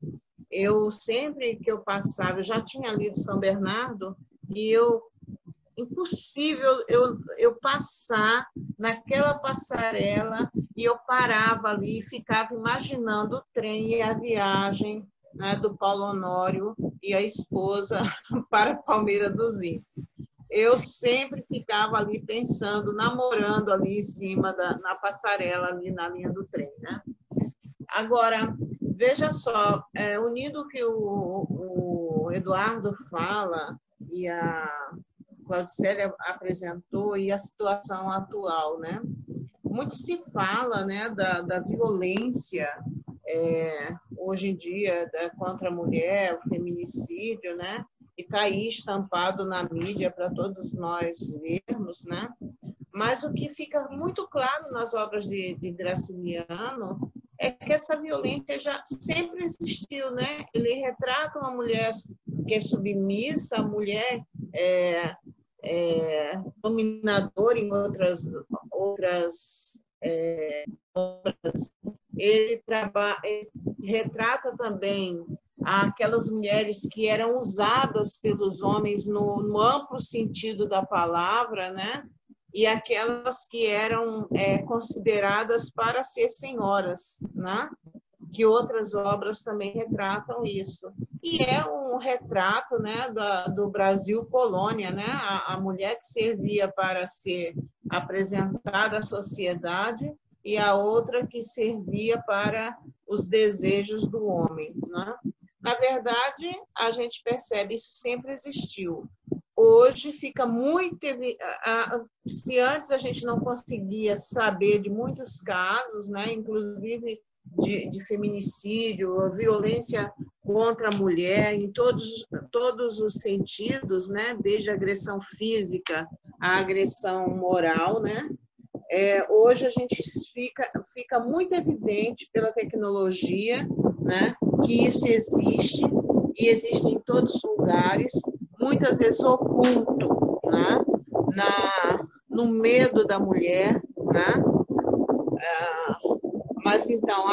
eu sempre que eu passava, eu já tinha lido São Bernardo, e impossível eu passar naquela passarela, e eu parava ali e ficava imaginando o trem e a viagem, né, do Paulo Honório e a esposa para Palmeira dos Índios. Eu sempre ficava ali pensando, namorando ali em cima, na passarela, ali na linha do trem, né? Agora, veja só, unindo o que o Eduardo fala e a Claudicélia apresentou e a situação atual, né? Muito se fala, né, da violência hoje em dia contra a mulher, o feminicídio, né? E está aí estampado na mídia para todos nós vermos, né? Mas o que fica muito claro nas obras de Graciliano é que essa violência já sempre existiu, né? Ele retrata uma mulher que é submissa, a mulher dominadora em outras obras. Ele retrata também aquelas mulheres que eram usadas pelos homens no amplo sentido da palavra, né? E aquelas que eram consideradas para ser senhoras, né? Que outras obras também retratam isso. E é um retrato, né, do Brasil colônia, né? A mulher que servia para ser apresentada à sociedade e a outra que servia para os desejos do homem, né? Na verdade, a gente percebe isso sempre existiu. Hoje fica muito... Se antes a gente não conseguia saber de muitos casos, né, inclusive de feminicídio, violência contra a mulher, em todos os sentidos, né, desde a agressão física à agressão moral, né? Hoje a gente fica muito evidente pela tecnologia, né, que isso existe, e existe em todos os lugares, muitas vezes oculto, né, no medo da mulher, né? Mas, então,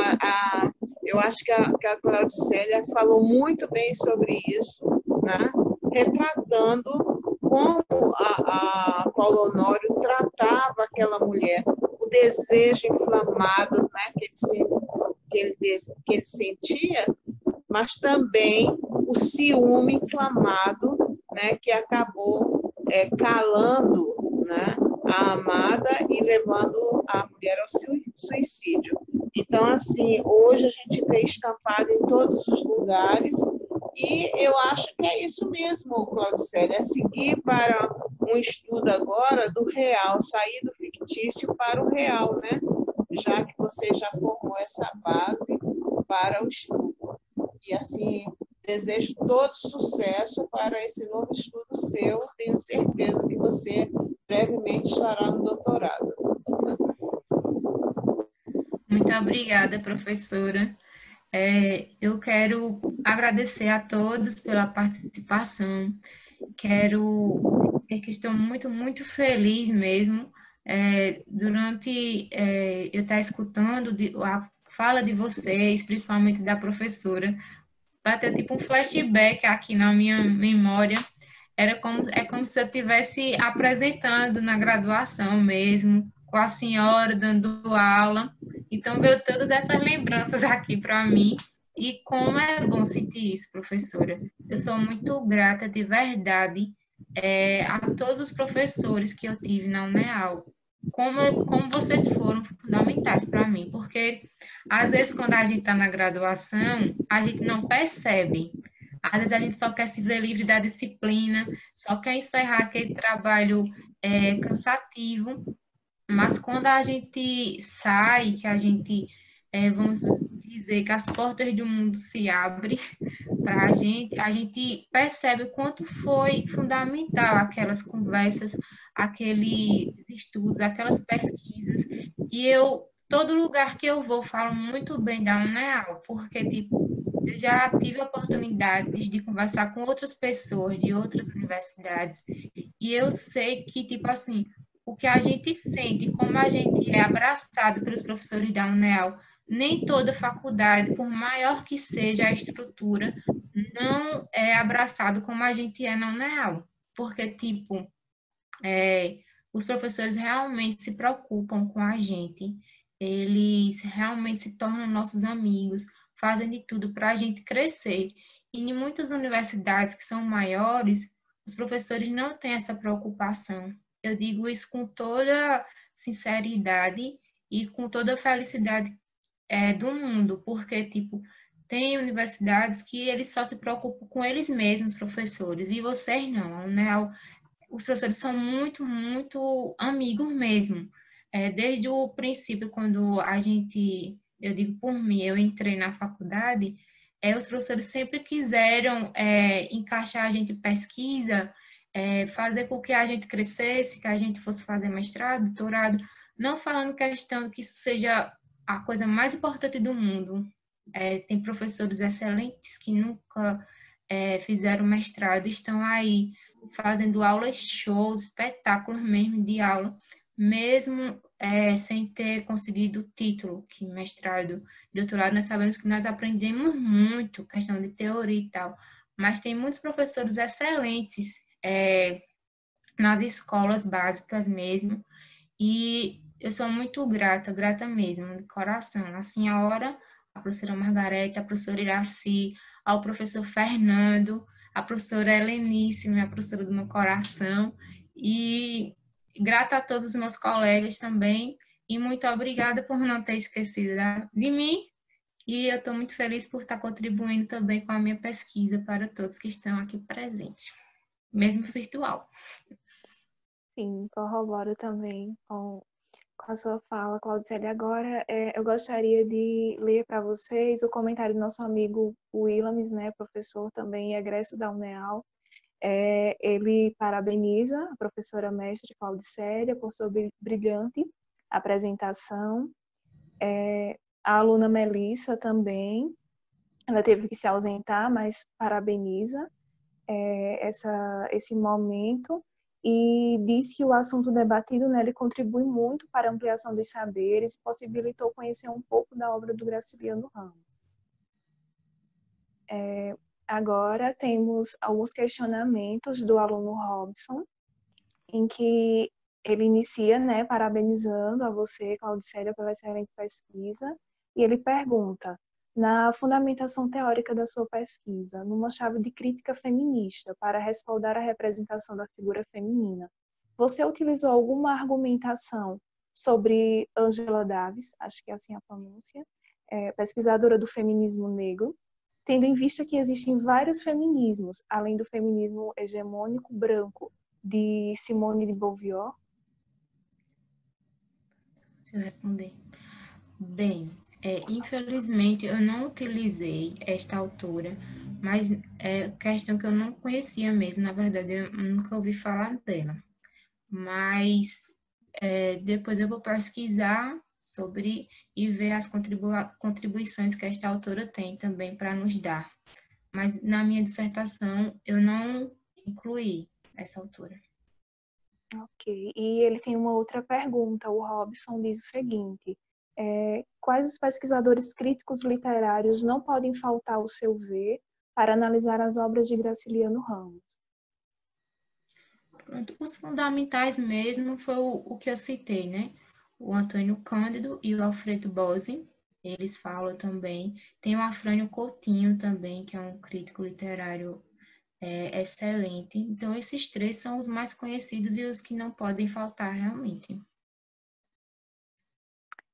eu acho que a Claudicélia falou muito bem sobre isso, né? Retratando como a Paulo Honório tratava aquela mulher, o desejo inflamado, né, que ele sentia, mas também o ciúme inflamado, né, que acabou calando, né, a amada e levando a mulher ao suicídio. Então, assim, hoje a gente vê estampado em todos os lugares, e eu acho que é isso mesmo, Claudicélia, é seguir para um estudo agora do real, sair do fictício para o real, né? Já que você já formou essa base para o estudo. E, assim, desejo todo sucesso para esse novo estudo seu. Tenho certeza que você brevemente estará no doutorado. Muito obrigada, professora. Eu quero agradecer a todos pela participação. Quero dizer que estou muito, muito feliz mesmo durante eu estar escutando a fala de vocês, principalmente da professora. Bateu tipo um flashback aqui na minha memória. É como se eu estivesse apresentando na graduação mesmo, com a senhora dando aula. Então, veio todas essas lembranças aqui para mim. E como é bom sentir isso, professora. Eu sou muito grata, de verdade, a todos os professores que eu tive na UNEAL. Como vocês foram fundamentais para mim, porque às vezes quando a gente está na graduação, a gente não percebe. Às vezes a gente só quer se ver livre da disciplina, só quer encerrar aquele trabalho cansativo, mas quando a gente sai, que a gente, vamos dizer, que as portas do mundo se abrem para a gente percebe o quanto foi fundamental aquelas conversas, aqueles estudos, aquelas pesquisas. E todo lugar que eu vou, falo muito bem da UNEAL, porque, tipo, eu já tive oportunidades de conversar com outras pessoas de outras universidades, e eu sei que, tipo assim, o que a gente sente, como a gente é abraçado pelos professores da UNEAL, nem toda faculdade, por maior que seja a estrutura, não é abraçado como a gente é na UNEAL. Porque, tipo, os professores realmente se preocupam com a gente, eles realmente se tornam nossos amigos, fazem de tudo para a gente crescer. E em muitas universidades que são maiores, os professores não têm essa preocupação. Eu digo isso com toda sinceridade e com toda a felicidade do mundo, porque, tipo, tem universidades que eles só se preocupam com eles mesmos, professores, e vocês não, né? Os professores são muito, muito amigos mesmo. Desde o princípio, quando eu digo por mim, eu entrei na faculdade, os professores sempre quiseram encaixar a gente em pesquisa, fazer com que a gente crescesse, que a gente fosse fazer mestrado, doutorado, não falando questão que isso seja a coisa mais importante do mundo. Tem professores excelentes que nunca fizeram mestrado, estão aí fazendo aulas shows, espetáculos mesmo de aula, mesmo sem ter conseguido o título, que mestrado, doutorado, nós sabemos que nós aprendemos muito, questão de teoria e tal, mas tem muitos professores excelentes nas escolas básicas mesmo, e eu sou muito grata, grata mesmo, de coração, a senhora, a professora Margareta, a professora Iraci, ao professor Fernando, a professora Helenice, minha professora do meu coração, e grata a todos os meus colegas também, e muito obrigada por não ter esquecido de mim, e eu estou muito feliz por estar contribuindo também com a minha pesquisa para todos que estão aqui presentes, mesmo virtual. Sim, corroboro também com a sua fala, Claudicele. Agora, eu gostaria de ler para vocês o comentário do nosso amigo Willames, né, professor também egresso da UNEAL. Ele parabeniza a professora mestre Claudicélia por sua brilhante apresentação. A aluna Melissa também, ela teve que se ausentar, mas parabeniza esse momento e diz que o assunto debatido nele contribui muito para a ampliação dos saberes e possibilitou conhecer um pouco da obra do Graciliano Ramos. Agora temos alguns questionamentos do aluno Robson, em que ele inicia, né, parabenizando a você, Claudicélia, pela excelente pesquisa, e ele pergunta: na fundamentação teórica da sua pesquisa, numa chave de crítica feminista para respaldar a representação da figura feminina, você utilizou alguma argumentação sobre Angela Davis, acho que é assim a pronúncia, pesquisadora do feminismo negro, tendo em vista que existem vários feminismos, além do feminismo hegemônico branco de Simone de Beauvoir? Deixa eu responder. Bem, infelizmente eu não utilizei esta autora, mas é questão que eu não conhecia mesmo, na verdade eu nunca ouvi falar dela. Mas depois eu vou pesquisar sobre e ver as contribuições que esta autora tem também para nos dar. Mas na minha dissertação eu não incluí essa autora. Ok. E ele tem uma outra pergunta. O Robson diz o seguinte: quais os pesquisadores críticos literários não podem faltar ao seu ver para analisar as obras de Graciliano Ramos? Pronto, os fundamentais mesmo foi o que eu citei, né? O Antônio Cândido e o Alfredo Bozzi, eles falam também. Tem o Afrânio Coutinho também, que é um crítico literário excelente. Então, esses três são os mais conhecidos e os que não podem faltar realmente.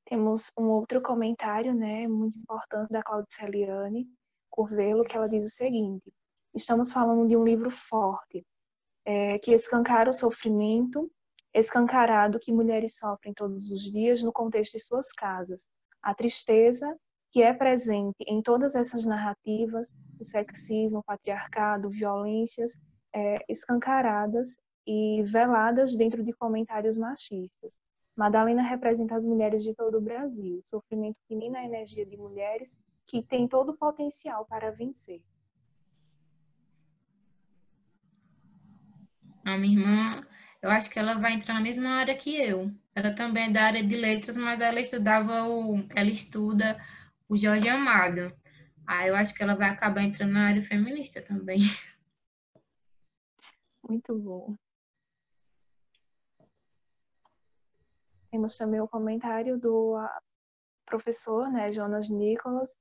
Temos um outro comentário, né, muito importante da Claudiceliane Curvelo, que ela diz o seguinte: estamos falando de um livro forte, que escancara o sofrimento escancarado que mulheres sofrem todos os dias no contexto de suas casas, a tristeza que é presente em todas essas narrativas, o sexismo, o patriarcado, violências escancaradas e veladas dentro de comentários machistas. Madalena representa as mulheres de todo o Brasil, o sofrimento que mina a energia de mulheres que têm todo o potencial para vencer. A minha irmã, eu acho que ela vai entrar na mesma área que eu. Ela também é da área de letras, mas ela estuda o Jorge Amado. Aí eu acho que ela vai acabar entrando na área feminista também. Muito bom. Temos também o comentário do professor, né, Jonas Nicolas,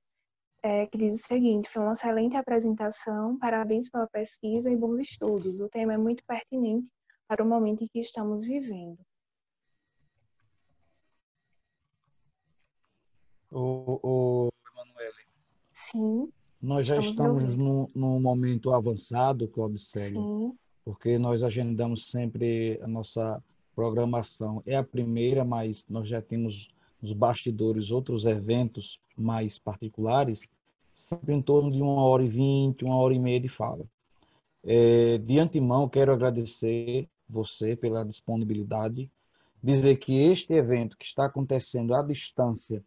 que diz o seguinte: foi uma excelente apresentação, parabéns pela pesquisa e bons estudos. O tema é muito pertinente para o momento em que estamos vivendo. Emanuele, Sim, nós já estamos lhe estamos ouvindo. num momento avançado, Claudicélia, Sim, porque nós agendamos sempre a nossa programação. É a primeira, mas nós já temos nos bastidores outros eventos mais particulares, sempre em torno de 1h20, 1h30 de fala. De antemão, quero agradecer você pela disponibilidade, dizer que este evento que está acontecendo à distância,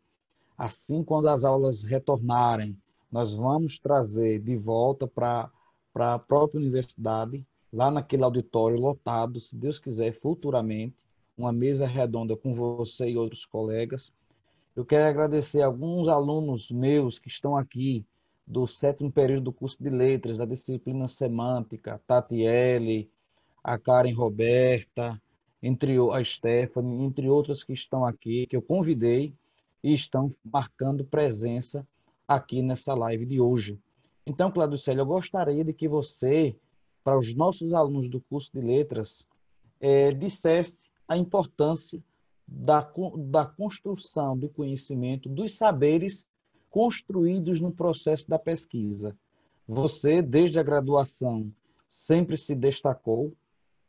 assim quando as aulas retornarem, nós vamos trazer de volta para a própria universidade, lá naquele auditório lotado, se Deus quiser, futuramente, uma mesa redonda com você e outros colegas. Eu quero agradecer a alguns alunos meus que estão aqui do 7º período do curso de Letras, da disciplina Semântica, Tatiele, a Karen Roberta, a Stephanie, entre outras que estão aqui, que eu convidei e estão marcando presença aqui nessa live de hoje. Então, Claudicélia, eu gostaria de que você, para os nossos alunos do curso de Letras, dissesse a importância da construção do conhecimento, dos saberes construídos no processo da pesquisa. Você, desde a graduação, sempre se destacou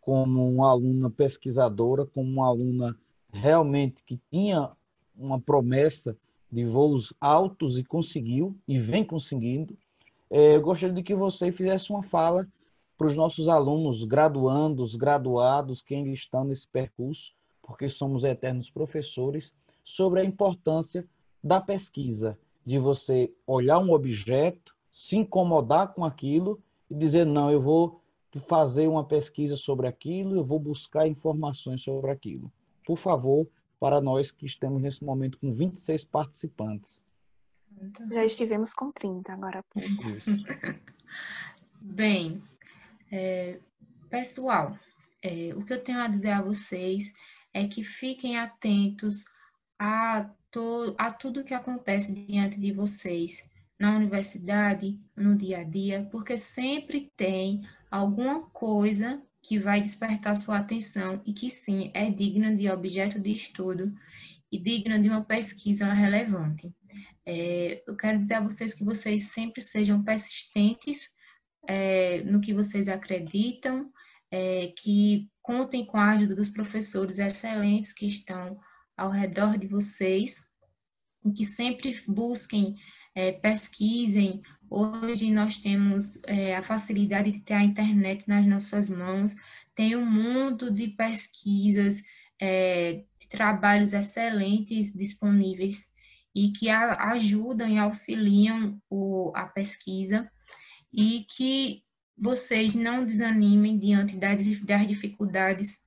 como uma aluna pesquisadora, como uma aluna realmente que tinha uma promessa de voos altos e conseguiu, e vem conseguindo. Eu gostaria de que você fizesse uma fala para os nossos alunos, graduandos, graduados, que ainda estão nesse percurso, porque somos eternos professores, sobre a importância da pesquisa, de você olhar um objeto, se incomodar com aquilo e dizer, não, eu vou fazer uma pesquisa sobre aquilo, eu vou buscar informações sobre aquilo. Por favor, para nós que estamos nesse momento com 26 participantes. já estivemos com 30 agora há pouco. Isso. Bem, pessoal, o que eu tenho a dizer a vocês é que fiquem atentos a tudo que acontece diante de vocês na universidade, no dia a dia, porque sempre tem alguma coisa que vai despertar sua atenção e que sim é digna de objeto de estudo e digna de uma pesquisa relevante. Eu quero dizer a vocês que vocês sempre sejam persistentes no que vocês acreditam, que contem com a ajuda dos professores excelentes que estão ao redor de vocês, e que sempre busquem, pesquisem. Hoje nós temos a facilidade de ter a internet nas nossas mãos, tem um mundo de pesquisas de trabalhos excelentes disponíveis e que ajudam e auxiliam a pesquisa, e que vocês não desanimem diante das dificuldades,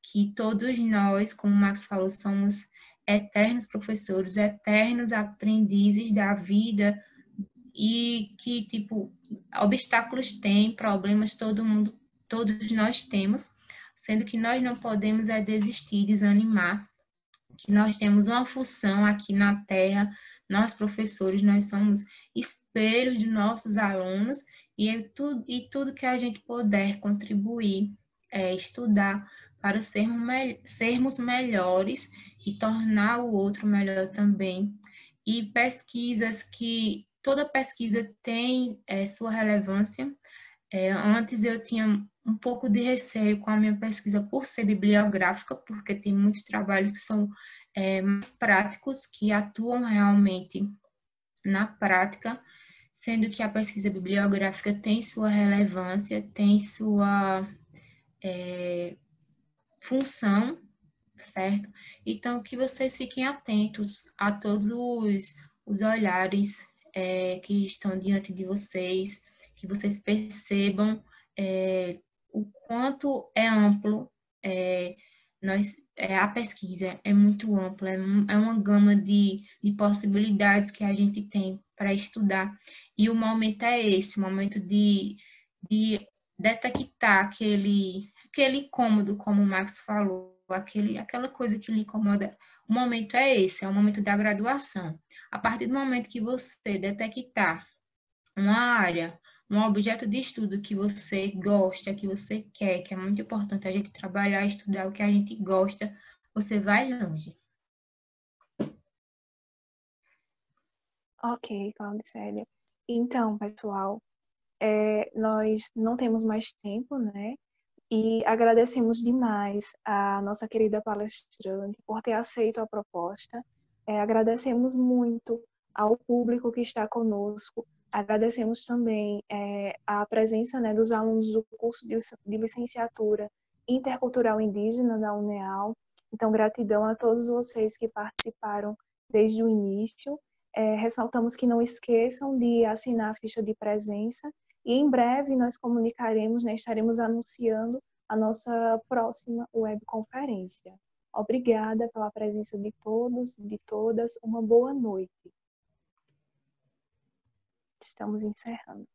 que todos nós, como o Max falou, somos eternos professores, eternos aprendizes da vida, e que, tipo, obstáculos tem, problemas todos nós temos, sendo que nós não podemos desistir, desanimar, que nós temos uma função aqui na Terra, nós professores, nós somos espelhos de nossos alunos, e tudo que a gente puder contribuir, estudar para sermos melhores e tornar o outro melhor também. E pesquisas que toda pesquisa tem sua relevância. Antes eu tinha um pouco de receio com a minha pesquisa por ser bibliográfica, porque tem muitos trabalhos que são mais práticos, que atuam realmente na prática, sendo que a pesquisa bibliográfica tem sua relevância, tem sua função, certo? Então, que vocês fiquem atentos a todos os olhares que estão diante de vocês, que vocês percebam o quanto é amplo, a pesquisa é muito ampla, é uma gama de possibilidades que a gente tem para estudar, e o momento é esse, o momento de detectar aquele incômodo, como o Max falou, aquela coisa que lhe incomoda. O momento é esse, é o momento da graduação. A partir do momento que você detectar uma área, um objeto de estudo que você gosta, que você quer, que é muito importante a gente trabalhar, estudar o que a gente gosta, você vai longe. Ok, Claudicélia. Então, pessoal, nós não temos mais tempo, né? E agradecemos demais a nossa querida palestrante por ter aceito a proposta. Agradecemos muito ao público que está conosco. Agradecemos também a presença, né, dos alunos do curso de licenciatura intercultural indígena da UNEAL. Então, gratidão a todos vocês que participaram desde o início. Ressaltamos que não esqueçam de assinar a ficha de presença, e em breve nós comunicaremos, né, estaremos anunciando a nossa próxima webconferência. Obrigada pela presença de todos, de todas. Uma boa noite. Estamos encerrando.